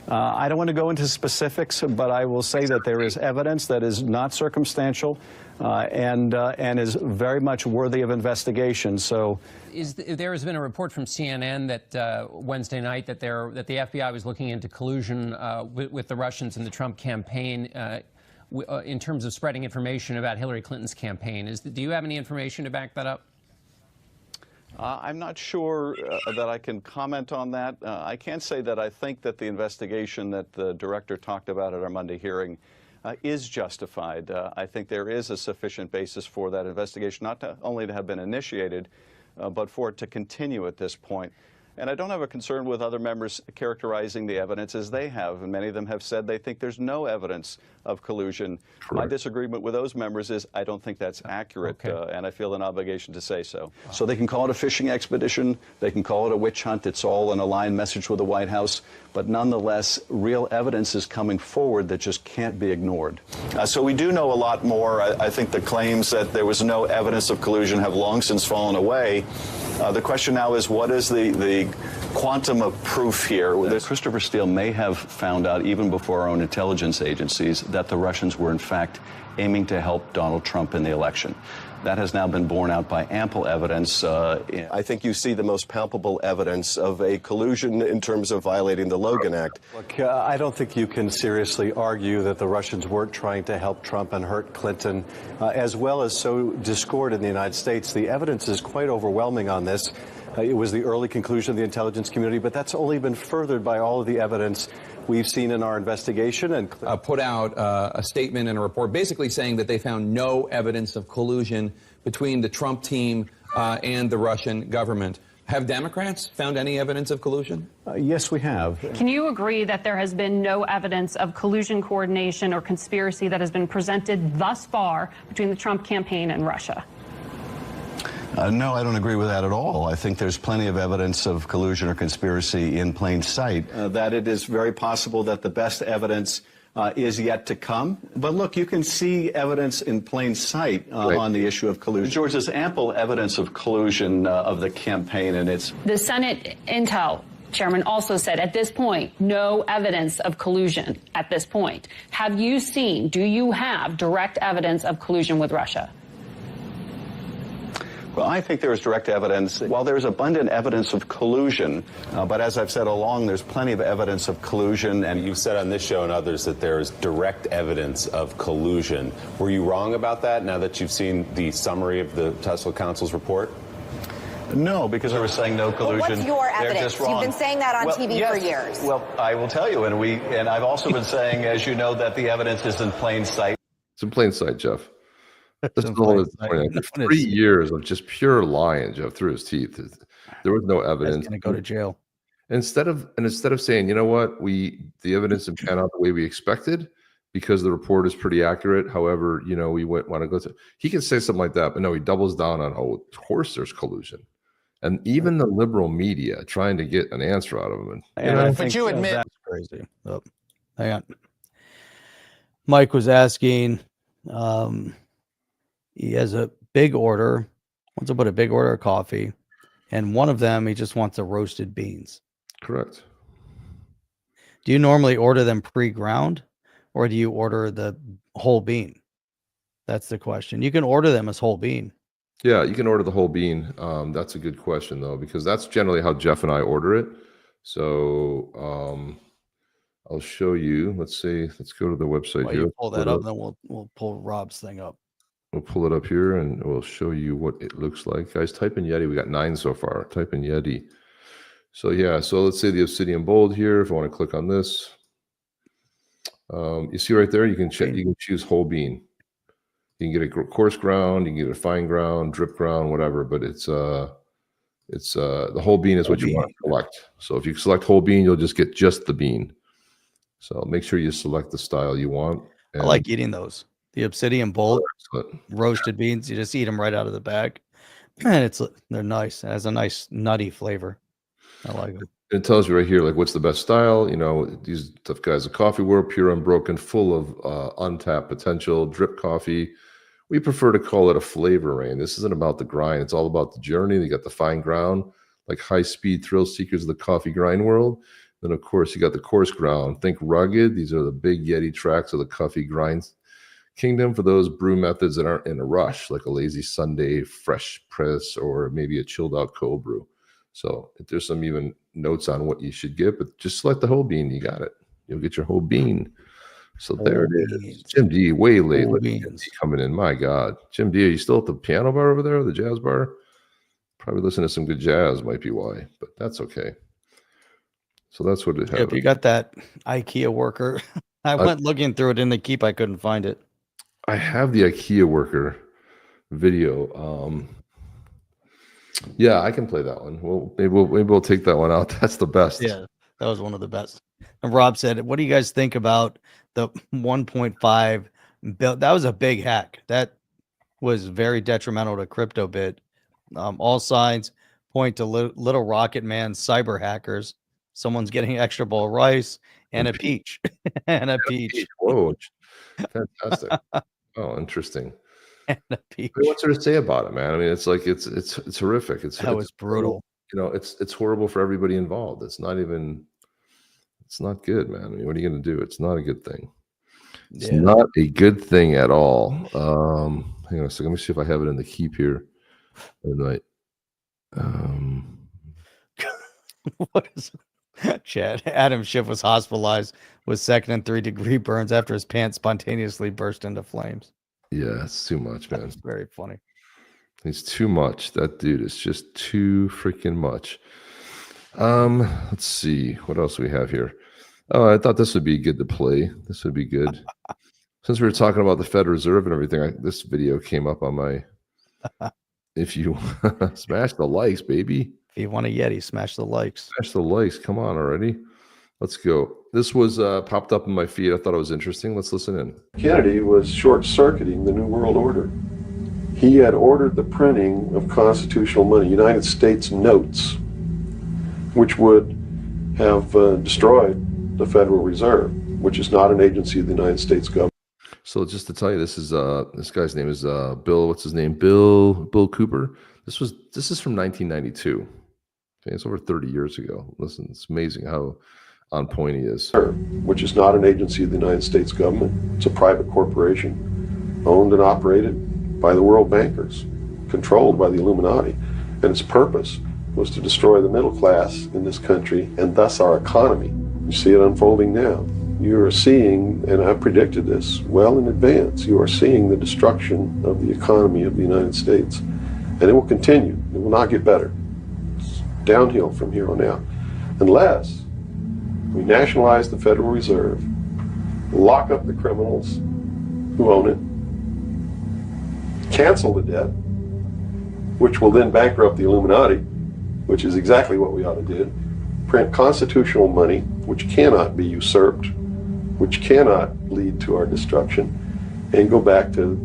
I don't want to go into specifics, but I will say that there is evidence that is not circumstantial and is very much worthy of investigation. So, there has been a report from CNN that Wednesday night that the FBI was looking into collusion with the Russians in the Trump campaign in terms of spreading information about Hillary Clinton's campaign. Do you have any information to back that up? I'm not sure that I can comment on that. I can say that I think that the investigation that the director talked about at our Monday hearing is justified. I think there is a sufficient basis for that investigation, not only to have been initiated, but for it to continue at this point. And I don't have a concern with other members characterizing the evidence as they have, and many of them have said they think there's no evidence of collusion. Correct. My disagreement with those members is I don't think that's accurate, and I feel an obligation to say so. So they can call it a fishing expedition, they can call it a witch hunt, it's all an aligned message with the White House, but nonetheless, real evidence is coming forward that just can't be ignored. So we do know a lot more. I think the claims that there was no evidence of collusion have long since fallen away. The question now is, what is the quantum of proof here? Christopher Steele may have found out, even before our own intelligence agencies, that the Russians were in fact aiming to help Donald Trump in the election. That has now been borne out by ample evidence. I think you see the most palpable evidence of a collusion in terms of violating the Logan Act. Look, I don't think you can seriously argue that the Russians weren't trying to help Trump and hurt Clinton, as well as sow discord in the United States. The evidence is quite overwhelming on this. It was the early conclusion of the intelligence community, but that's only been furthered by all of the evidence we've seen in our investigation. And put out a statement and a report basically saying that they found no evidence of collusion between the Trump team and the Russian government. Have Democrats found any evidence of collusion? Yes, we have. Can you agree that there has been no evidence of collusion, coordination, or conspiracy that has been presented thus far between the Trump campaign and Russia? No, I don't agree with that at all. I think there's plenty of evidence of collusion or conspiracy in plain sight. That it is very possible that the best evidence is yet to come. But look, you can see evidence in plain sight on the issue of collusion. George, there's ample evidence of collusion of the campaign, and it's... The Senate Intel Chairman also said at this point, no evidence of collusion at this point. Have you seen, do you have direct evidence of collusion with Russia? Well, I think there is direct evidence. While there is abundant evidence of collusion, but as I've said all along, there's plenty of evidence of collusion. And you've said on this show and others that there is direct evidence of collusion. Were you wrong about that now that you've seen the summary of the Tesla Council's report? No, because I was saying no collusion. Well, what's your evidence? You've been saying that on TV for years. Well, I will tell you, and I've also been saying, as you know, that the evidence is in plain sight. It's in plain sight, Jeff. This is all 3 years of just pure lying, Jeff, through his teeth. There was no evidence. He's going to go to jail. Instead of saying, you know what, the evidence didn't pan out the way we expected because the report is pretty accurate. However, we want to go to. He can say something like that, but no, he doubles down on, of course there's collusion, and even the liberal media trying to get an answer out of him. But you admit that's crazy. Oh, hang on. Mike was asking. He has a big order, wants to put a big order of coffee, and one of them, he just wants the roasted beans. Correct. Do you normally order them pre-ground, or do you order the whole bean? That's the question. You can order them as whole bean. Yeah, you can order the whole bean. That's a good question, though, because that's generally how Jeff and I order it. So I'll show you. Let's go to the website While here. you pull that up, then we'll pull Rob's thing up. We'll pull it up here and we'll show you what it looks like. Guys, type in Yeti. We got 9 so far. Type in Yeti. So yeah, so let's say the Obsidian Bold here. If I want to click on this, you see right there, you can choose whole bean. You can get a coarse ground, you can get a fine ground, drip ground, whatever. But it's the whole bean is what you want to select. So if you select whole bean, you'll just get just the bean. So make sure you select the style you want. I like eating those. The Obsidian Bold roasted beans, you just eat them right out of the bag, and they're nice. It has a nice nutty flavor. I like them. It tells you right here, like what's the best style. These tough guys, a coffee world, pure, unbroken, full of untapped potential, drip coffee. We prefer to call it a flavor rain. This isn't about the grind. It's all about the journey. You got the fine ground, like high-speed thrill seekers of the coffee grind world. Then, of course, you got the coarse ground. Think rugged. These are the big Yeti tracks of the coffee grinds kingdom for those brew methods that aren't in a rush, like a lazy Sunday fresh press or maybe a chilled out cold brew. So if there's some even notes on what you should get, but just select the whole bean. You got it. You'll get your whole bean. So there it is. Jim D, way late. Coming in. My God. Jim D, are you still at the piano bar over there, or the jazz bar? Probably listening to some good jazz might be why, but that's okay. So that's what it has. If you got that IKEA worker, I went looking through it in the keep. I couldn't find it. I have the IKEA worker video. Yeah, I can play that one. Maybe we'll take that one out. That's the best. Yeah, that was one of the best. And Rob said, "What do you guys think about the 1.5 billion?" That was a big hack. That was very detrimental to CryptoBit. All signs point to Little Rocket Man cyber hackers. Someone's getting extra bowl of rice and a peach. And a peach. Whoa, fantastic. Oh, interesting. And a peach. What's there to say about it, man? I mean, it's like it's horrific. That was brutal. It's horrible for everybody involved. It's not good, man. I mean, what are you going to do? It's not a good thing. It's not a good thing at all. Hang on a second. Let me see if I have it in the keep here. What is it? Chad, Adam Schiff was hospitalized with 2nd and 3-degree burns after his pants spontaneously burst into flames. Yeah, it's too much, man. That's very funny. He's too much. That dude is just too freaking much. Let's see what else we have here. Oh, I thought this would be good to play. This would be good. Since we were talking about the Federal Reserve and everything, this video came up on my. If you smash the likes, baby. If you want a Yeti, smash the likes. Smash the likes. Come on already. Let's go. This was popped up in my feed. I thought it was interesting. Let's listen in. Kennedy was short-circuiting the New World Order. He had ordered the printing of constitutional money, United States notes, which would have destroyed the Federal Reserve, which is not an agency of the United States government. So just to tell you, this is this guy's name is Bill. What's his name? Bill Cooper. This is from 1992. Okay, it's over 30 years ago. Listen, it's amazing how on point he is. Which is not an agency of the United States government. It's a private corporation owned and operated by the world bankers, controlled by the Illuminati. And its purpose was to destroy the middle class in this country and thus our economy. You see it unfolding now. You are seeing, and I predicted this well in advance, you are seeing the destruction of the economy of the United States. And it will continue. It will not get better. It's downhill from here on out. Unless we nationalize the Federal Reserve, lock up the criminals who own it, cancel the debt, which will then bankrupt the Illuminati, which is exactly what we ought to do, print constitutional money, which cannot be usurped, which cannot lead to our destruction, and go back to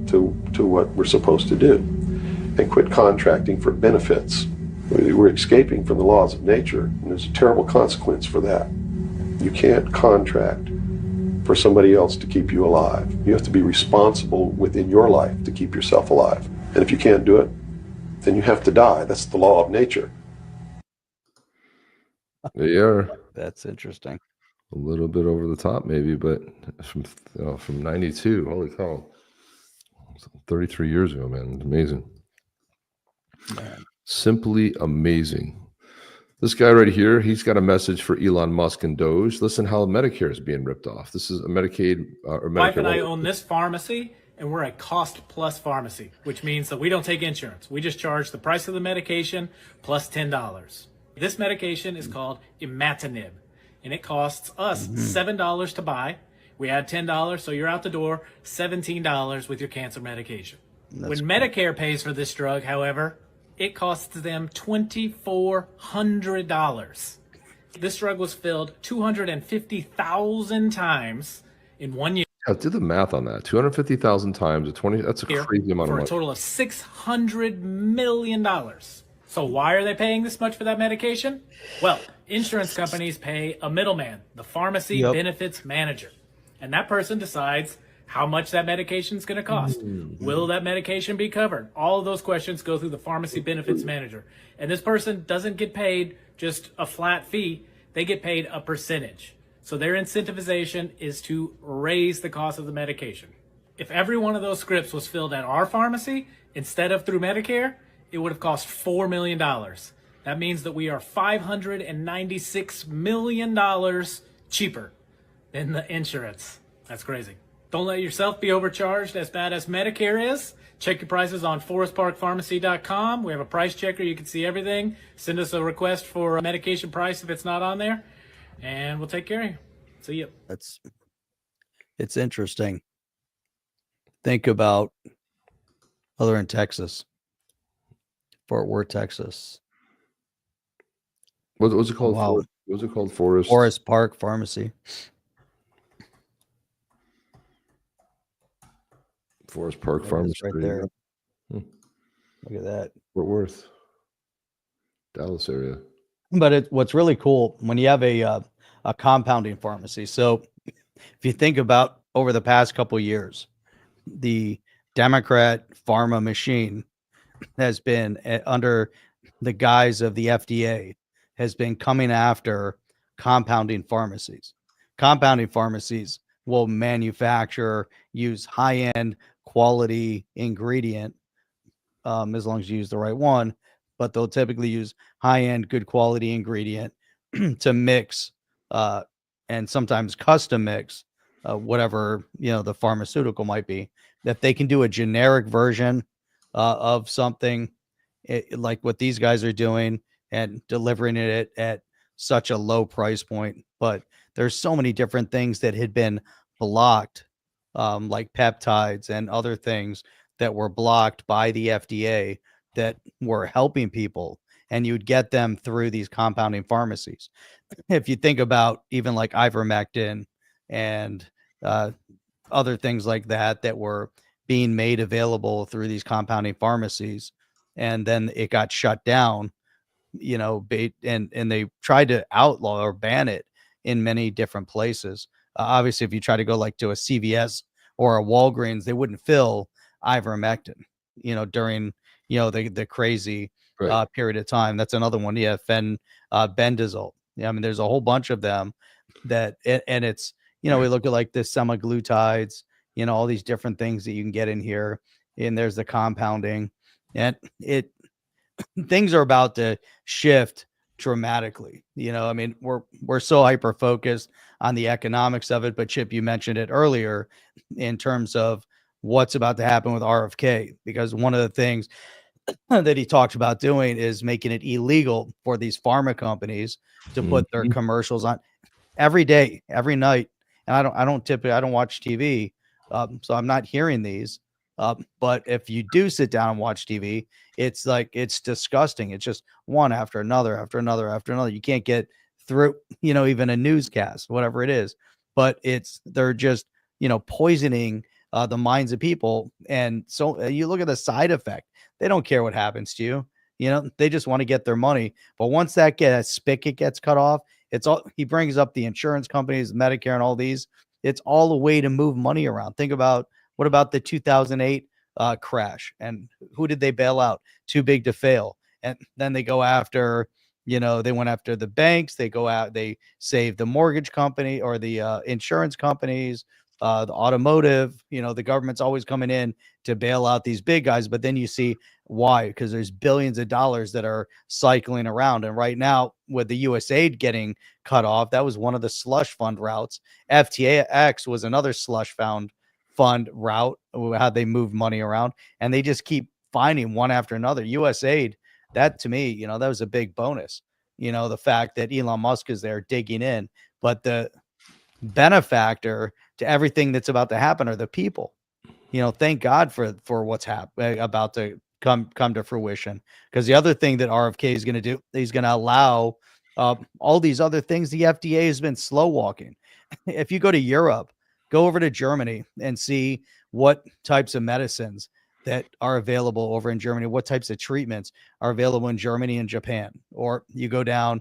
what we're supposed to do, and quit contracting for benefits. We're escaping from the laws of nature, and there's a terrible consequence for that. You can't contract for somebody else to keep you alive. You have to be responsible within your life to keep yourself alive. And if you can't do it, then you have to die. That's the law of nature. They are. That's interesting. A little bit over the top, maybe, but from 92. Holy cow. 33 years ago, man. Amazing. Man. Simply amazing. This guy right here, he's got a message for Elon Musk and Doge. Listen how Medicare is being ripped off. This is a Medicaid or Medicare. Wife and I own this pharmacy, and we're a cost-plus pharmacy, which means that we don't take insurance. We just charge the price of the medication plus $10. This medication is called imatinib, and it costs us $7 to buy. We add $10, so you're out the door, $17 with your cancer medication. When Medicare pays for this drug, however, it costs them $2,400. This drug was filled 250,000 times in 1 year. Yeah, do the math on that. 250,000 times at 20. That's a crazy amount of money. For a total of $600 million. So why are they paying this much for that medication? Well, insurance companies pay a middleman, the pharmacy benefits manager. And that person decides how much that medication is going to cost. Will that medication be covered? All of those questions go through the pharmacy benefits manager. And this person doesn't get paid just a flat fee. They get paid a percentage. So their incentivization is to raise the cost of the medication. If every one of those scripts was filled at our pharmacy instead of through Medicare, it would have cost $4 million. That means that we are $596 million cheaper than the insurance. That's crazy. Don't let yourself be overcharged as bad as Medicare is. Check your prices on forestparkpharmacy.com. We have a price checker. You can see everything. Send us a request for a medication price if it's not on there, and we'll take care of you. See you. It's interesting. Think about other in Texas, Fort Worth, Texas. What was it called? Wow. What was it called? Forest Park Pharmacy. Forest Park Pharmacy right there. Look at that. Fort Worth, Dallas area. But what's really cool when you have a compounding pharmacy. So if you think about over the past couple of years, the Democrat pharma machine has been under the guise of the FDA has been coming after compounding pharmacies. Compounding pharmacies will manufacture, use high-end quality ingredient, as long as you use the right one, but they'll typically use high-end, good quality ingredient to mix and sometimes custom mix whatever the pharmaceutical might be. If they can do a generic version of something like what these guys are doing and delivering it at such a low price point. But there's so many different things that had been blocked, like peptides and other things that were blocked by the FDA that were helping people, and you'd get them through these compounding pharmacies. If you think about even like ivermectin and other things like that that were being made available through these compounding pharmacies, and then it got shut down, and they tried to outlaw or ban it in many different places. Obviously, if you try to go like to a CVS or a Walgreens, they wouldn't fill ivermectin, during the crazy period of time. That's another one. Yeah, bendazole. Yeah, I mean, there's a whole bunch of them and it's we look at like the semaglutides, all these different things that you can get in here, and there's the compounding, and things are about to shift dramatically. I mean, we're so hyper focused on the economics of it, but Chip, you mentioned it earlier in terms of what's about to happen with RFK, because one of the things that he talked about doing is making it illegal for these pharma companies to put their commercials on every day, every night. And I don't watch TV, so I'm not hearing these. But if you do sit down and watch TV, it's disgusting. It's just one after another, after another, after another. You can't get through, even a newscast, whatever it is. But they're just, poisoning the minds of people. And so you look at the side effect. They don't care what happens to you. They just want to get their money. But once that spigot gets cut off, he brings up the insurance companies, Medicare, and all these. It's all a way to move money around. Think about what about the 2008 crash, and who did they bail out? Too big to fail. And then they go after, they went after the banks. They saved the mortgage company or the insurance companies, the automotive. The government's always coming in to bail out these big guys. But then you see why, because there's billions of dollars that are cycling around. And right now, with the USAID getting cut off, that was one of the slush fund routes. FTX was another slush fund route, how they move money around, and they just keep finding one after another. USAID, that to me, that was a big bonus. The fact that Elon Musk is there digging in, but the benefactor to everything that's about to happen are the people. Thank God for what's about to come to fruition. Because the other thing that RFK is going to do, he's going to allow all these other things the FDA has been slow walking. If you go to Europe, go over to Germany and see what types of medicines that are available over in Germany, what types of treatments are available in Germany and Japan. Or you go down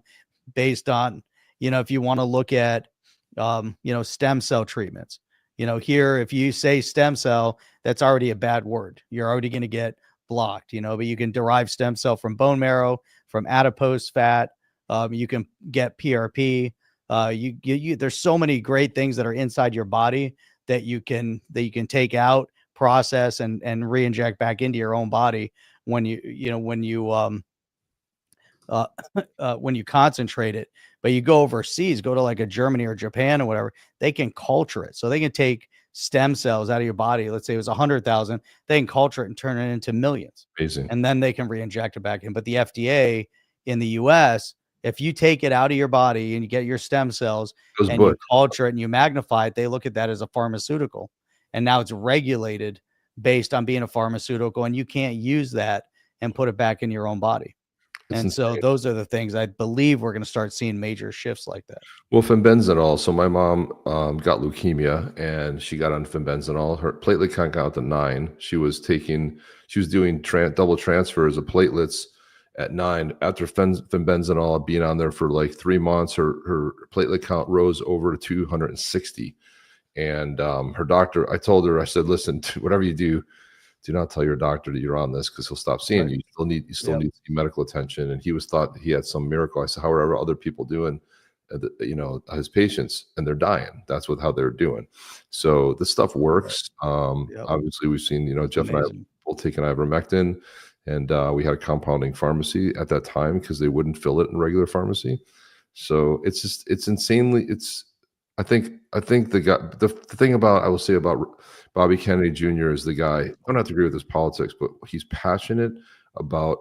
based on, if you want to look at, stem cell treatments. Here, if you say stem cell, that's already a bad word. You're already going to get blocked, but you can derive stem cell from bone marrow, from adipose fat. You can get PRP. There's so many great things that are inside your body that you can take out, process, and re-inject back into your own body when you concentrate it. But you go overseas, go to like a Germany or Japan or whatever, they can culture it. So they can take stem cells out of your body. Let's say it was 100,000. They can culture it and turn it into millions. Amazing. And then they can re-inject it back in. But the FDA in the US, if you take it out of your body and you get your stem cells and you culture it and you magnify it, they look at that as a pharmaceutical. And now it's regulated based on being a pharmaceutical, and you can't use that and put it back in your own body. And so those are the things I believe we're going to start seeing major shifts like that. Well, fenbenazole. So my mom got leukemia, and she got on fenbenazole. Her platelet count got to 9. She was doing double transfers of platelets at 9. After fenbenazole being on there for like 3 months, her platelet count rose over to 260. And her doctor, I told her, I said, listen, whatever you do not tell your doctor that you're on this, because he'll stop seeing you. You still need medical attention. And he thought he had some miracle. I said, how are other people doing? His patients, and they're dying. That's how they're doing. So this stuff works. Obviously, we've seen, Jeff and I both taking ivermectin, and we had a compounding pharmacy at that time because they wouldn't fill it in regular pharmacy. So it's insanely. I think the thing I will say about Bobby Kennedy Jr. is the guy. I don't have to agree with his politics, but he's passionate about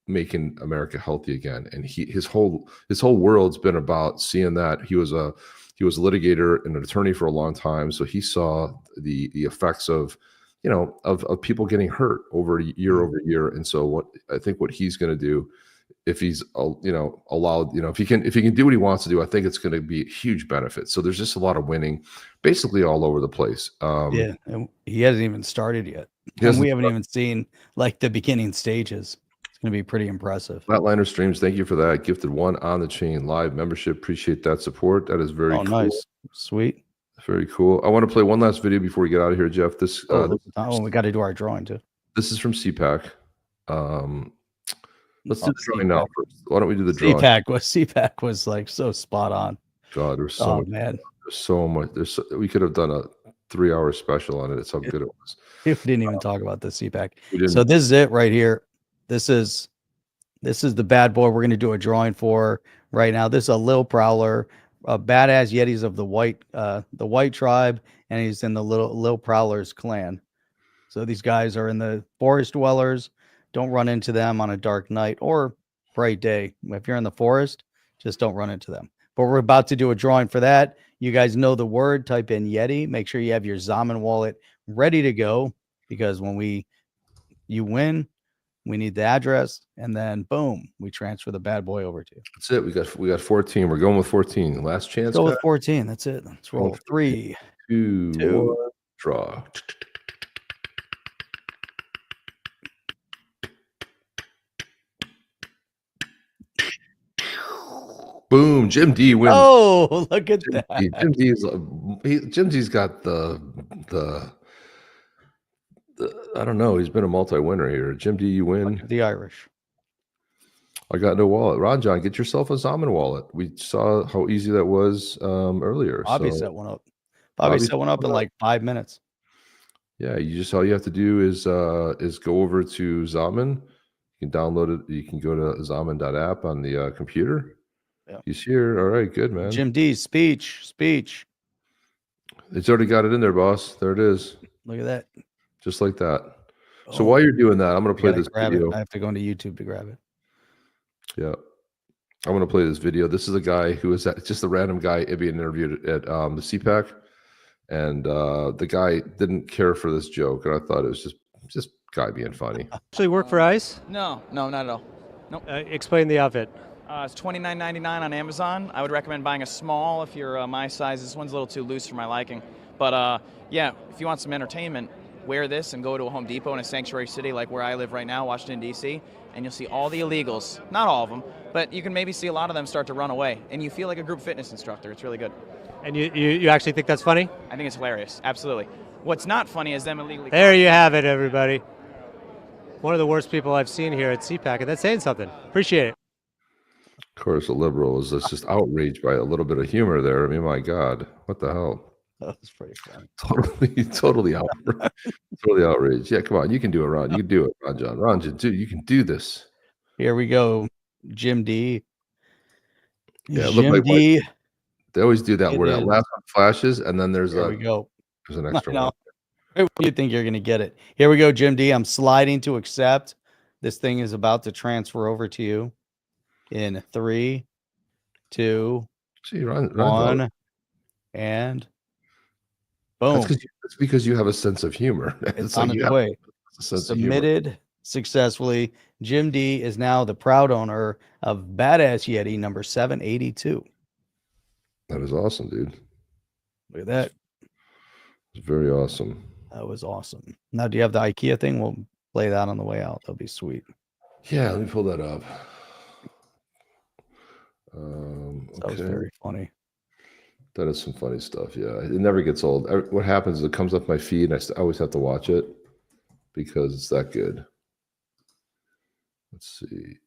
making America healthy again. And his whole world's been about seeing that. He was a litigator and an attorney for a long time, so he saw the effects of of people getting hurt over year. And so I think what he's going to do, if he's allowed, if he can do what he wants to do, I think it's going to be a huge benefit. So there's just a lot of winning basically all over the place. Yeah, and he hasn't even started yet, and we haven't even seen like the beginning stages. It's going to be pretty impressive. Flatliner Streams, thank you for that. Gifted one on the chain live membership. Appreciate that support. That is very cool. Nice, sweet, very cool. I want to play one last video before we get out of here, Jeff. This we got to do our drawing too. This is from CPAC. Let's do the drawing now first. Why don't we do the drawing? CPAC was like so spot on. God, there's so much, man. There's so much. We could have done a 3-hour special on it. It's how good it was. We didn't even talk about the CPAC. So this is it right here. This is the bad boy we're going to do a drawing for right now. This is a Lil Prowler, a badass Yetis of the white tribe, and he's in the Lil Prowlers clan. So these guys are in the forest dwellers. Don't run into them on a dark night or bright day. If you're in the forest, just don't run into them. But we're about to do a drawing for that. You guys know the word. Type in Yeti. Make sure you have your Zaman wallet ready to go, because when you win, we need the address, and then boom, we transfer the bad boy over to you. That's it. We got 14. We're going with 14. Last chance. Go with 14. That's it. Let's roll. 3, 2, 1. Draw. Boom! Jim D wins. Oh, look at that! Jim D's got the I don't know. He's been a multi-winner here. Jim D, you win. The Irish. I got no wallet. Ron John, get yourself a Zaman wallet. We saw how easy that was earlier. Bobby set one up. Bobby set one up in like 5 minutes. Yeah, all you have to do is go over to Zaman. You can download it. You can go to Zaman.app on the computer. Yeah. He's here. All right, good, man. Jim D, speech. It's already got it in there, boss. There it is. Look at that. Just like that. So while you're doing that, I'm going to play this video. I have to go into YouTube to grab it. Yeah. I'm going to play this video. This is a guy who is just a random guy being interviewed at the CPAC. And the guy didn't care for this joke. And I thought it was just guy being funny. Actually work for ICE? No, not at all. Nope. Explain the outfit. It's $29.99 on Amazon. I would recommend buying a small if you're my size. This one's a little too loose for my liking. But yeah, if you want some entertainment, wear this and go to a Home Depot in a sanctuary city like where I live right now, Washington, D.C., and you'll see all the illegals. Not all of them, but you can maybe see a lot of them start to run away. And you feel like a group fitness instructor. It's really good. And you actually think that's funny? I think it's hilarious. Absolutely. What's not funny is them illegally... There you have it, everybody. One of the worst people I've seen here at CPAC, and that's saying something. Appreciate it. Of course, a liberal is just outraged by a little bit of humor there. I mean, my God, what the hell? That was pretty funny. Totally outraged. Totally outraged. Yeah, come on, you can do it, Ron. You can do it, Ron John. Ron, dude, you can do this. Here we go, Jim D. Yeah, Jim D. They always do that where that last one flashes, and then there's we go. There's an extra one. You think you're going to get it? Here we go, Jim D. I'm sliding to accept. This thing is about to transfer over to you. In 3, 2, 1, and boom. That's because you have a sense of humor. It's on its way. Submitted successfully. Jim D is now the proud owner of Badass Yeti number 782. That is awesome, dude. Look at that. It's very awesome. That was awesome. Now, do you have the IKEA thing? We'll play that on the way out. That'll be sweet. Yeah, let me pull that up. That was very funny. That is some funny stuff. Yeah, it never gets old. What happens is it comes up my feed, and I always have to watch it because it's that good. Let's see.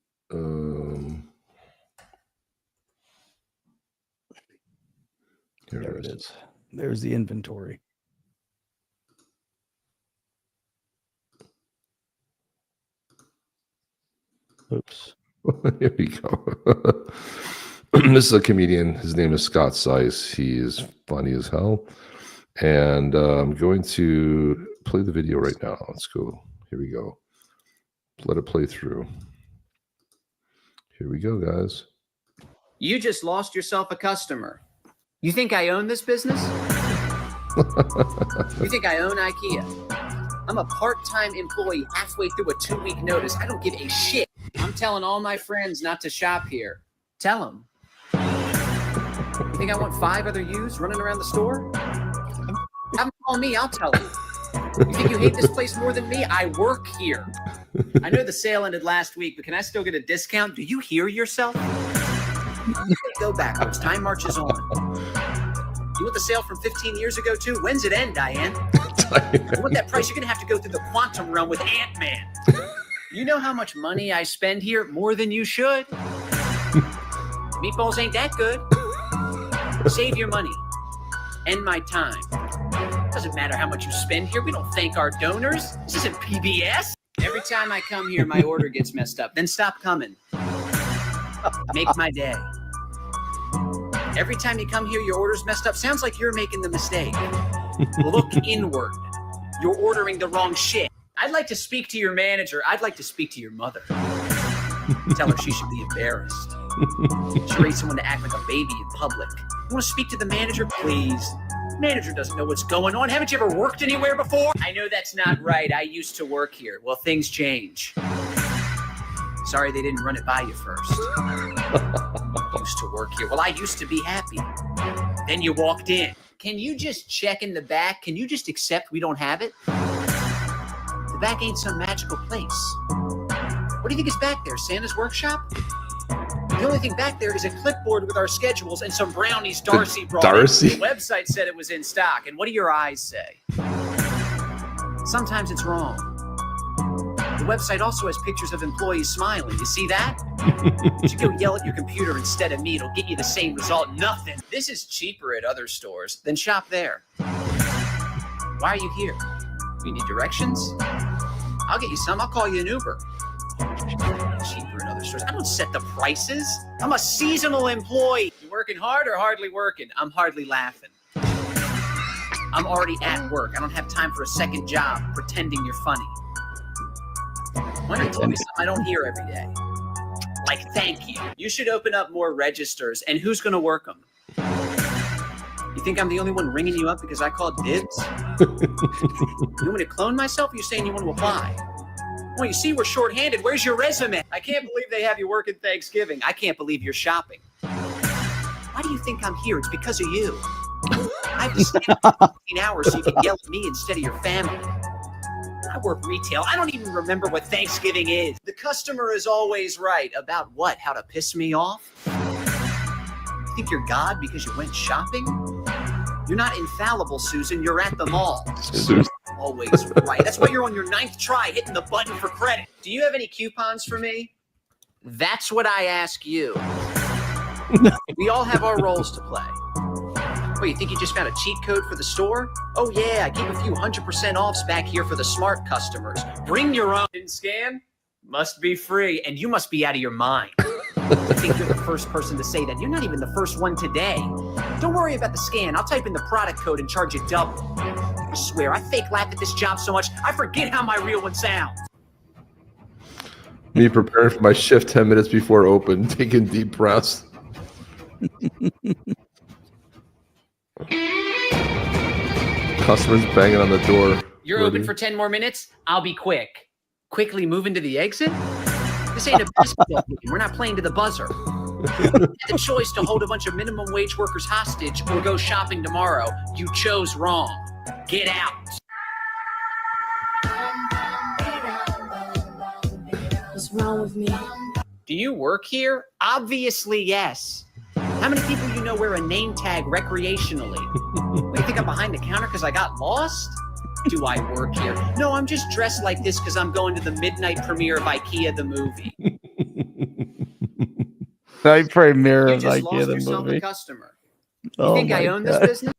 There it is. There's the inventory. Oops. Here we go. This is a comedian. His name is Scott Seiss. He is funny as hell. And I'm going to play the video right now. Let's go. Here we go. Let it play through. Here we go, guys. You just lost yourself a customer. You think I own this business? You think I own IKEA? I'm a part-time employee halfway through a 2-week notice. I don't give a shit. I'm telling all my friends not to shop here. Tell them. You think I want 5 other yous running around the store? Have them call me, I'll tell them. You think you hate this place more than me? I work here. I know the sale ended last week, but can I still get a discount? Do you hear yourself? Go backwards. Time marches on. You want the sale from 15 years ago, too? When's it end, Diane? You want that price? You're going to have to go through the quantum realm with Ant-Man. You know how much money I spend here? More than you should. Meatballs ain't that good. Save your money. End my time. Doesn't matter how much you spend here. We don't thank our donors. This isn't PBS. Every time I come here, my order gets messed up. Then stop coming. Make my day. Every time you come here, your order's messed up. Sounds like you're making the mistake. Look inward. You're ordering the wrong shit. I'd like to speak to your manager. I'd like to speak to your mother. Tell her she should be embarrassed. She raised someone to act like a baby in public. You want to speak to the manager, please? Manager doesn't know what's going on. Haven't you ever worked anywhere before? I know that's not right. I used to work here. Well, things change. Sorry they didn't run it by you first. Used to work here. Well, I used to be happy. Then you walked in. Can you just check in the back? Can you just accept we don't have it? The back ain't some magical place. What do you think is back there? Santa's workshop? The only thing back there is a clipboard with our schedules and some brownies Darcy brought in. The website said it was in stock. And what do your eyes say? Sometimes it's wrong. The website also has pictures of employees smiling. You see that? You should go yell at your computer instead of me. It'll get you the same result. Nothing. This is cheaper at other stores. Then shop there. Why are you here? You need directions? I'll get you some. I'll call you an Uber. Cheaper at other stores. I don't set the prices. I'm a seasonal employee. You working hard or hardly working? I'm hardly laughing. I'm already at work. I don't have time for a second job pretending you're funny. Why don't you tell me something I don't hear every day? Like, thank you. You should open up more registers. And who's going to work them? You think I'm the only one ringing you up because I called dibs? You want me to clone myself, or you saying you want to apply? Well, you see, we're shorthanded. Where's your resume? I can't believe they have you working Thanksgiving. I can't believe you're shopping. Why do you think I'm here? It's because of you. I have to stay 15 hours so you can yell at me instead of your family. I work retail. I don't even remember what Thanksgiving is. The customer is always right. About what? How to piss me off? You think you're God because you went shopping? You're not infallible, Susan. You're at the mall. Always right. That's why you're on your 9th try hitting the button for credit. Do you have any coupons for me? That's what I ask you. We all have our roles to play. What, you think you just found a cheat code for the store? Oh yeah, I keep a few 100% offs back here for the smart customers. Bring your own. Didn't scan? Must be free, and you must be out of your mind. I think you're the first person to say that. You're not even the first one today. Don't worry about the scan. I'll type in the product code and charge you double. I swear, I fake laugh at this job so much, I forget how my real one sounds. Me preparing for my shift 10 minutes before open, taking deep breaths. Customers banging on the door. You're open for 10 more minutes? I'll be quick. Quickly move into the exit? This ain't a basketball game. We're not playing to the buzzer. You had the choice to hold a bunch of minimum wage workers hostage or go shopping tomorrow. You chose wrong. Get out. What's wrong with me? Do you work here? Obviously, yes. How many people you know wear a name tag recreationally? What, you think I'm behind the counter because I got lost? Do I work here? No, I'm just dressed like this because I'm going to the midnight premiere of IKEA the movie. Night premiere You of just IKEA lost the yourself movie. a customer. You think I own this business?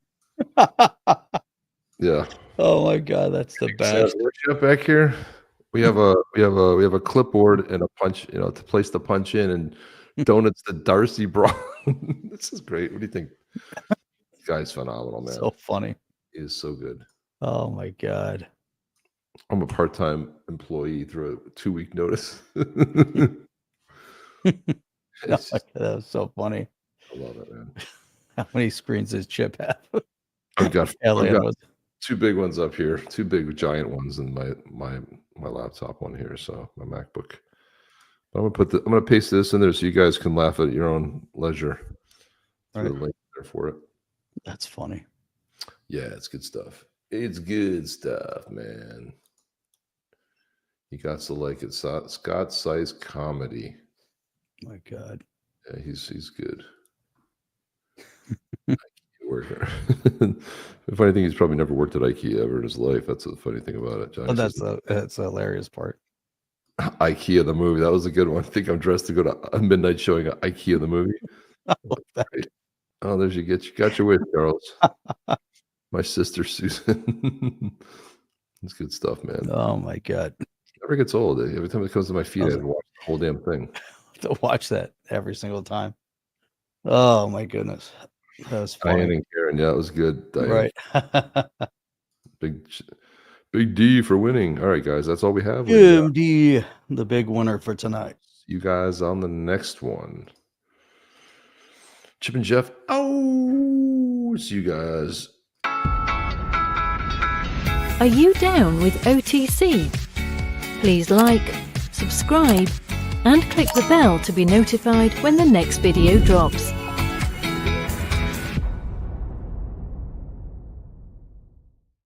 Yeah. Oh my god, that's the best. Workshop back here. We have a clipboard and a punch, to place the punch in, and donuts that Darcy brought. This is great. What do you think? This guy's phenomenal, man. So funny. He is so good. Oh my God. I'm a part-time employee through a 2-week notice. That was so funny. I love it, man. How many screens does Chip have? I've got Alien was 2 big ones up here, 2 big giant ones, and my laptop one here. So my MacBook. But I'm gonna paste this in there so you guys can laugh at your own leisure. There's a link there for it. That's funny. Yeah, it's good stuff. It's good stuff, man. You got to like it. Scott Size comedy. My God. Yeah, he's good. Worker. The funny thing, he's probably never worked at IKEA ever in his life. That's the funny thing about it. Johnny That's the hilarious part. IKEA the movie. That was a good one. I think I'm dressed to go to a midnight showing of IKEA the movie. Oh, there's you got your wish, Charles. My sister Susan. It's good stuff, man. Oh my God. Never gets old. Every time it comes to my feet, I have to watch the whole damn thing. To watch that every single time. Oh my goodness. That was funny. Diane and Karen, yeah, it was good. Diane. Right. Big D for winning. All right, guys, that's all we have. MD, the big winner for tonight. You guys on the next one. Chip and Jeff. Oh, see you guys. Are you down with OTC? Please like, subscribe, and click the bell to be notified when the next video drops.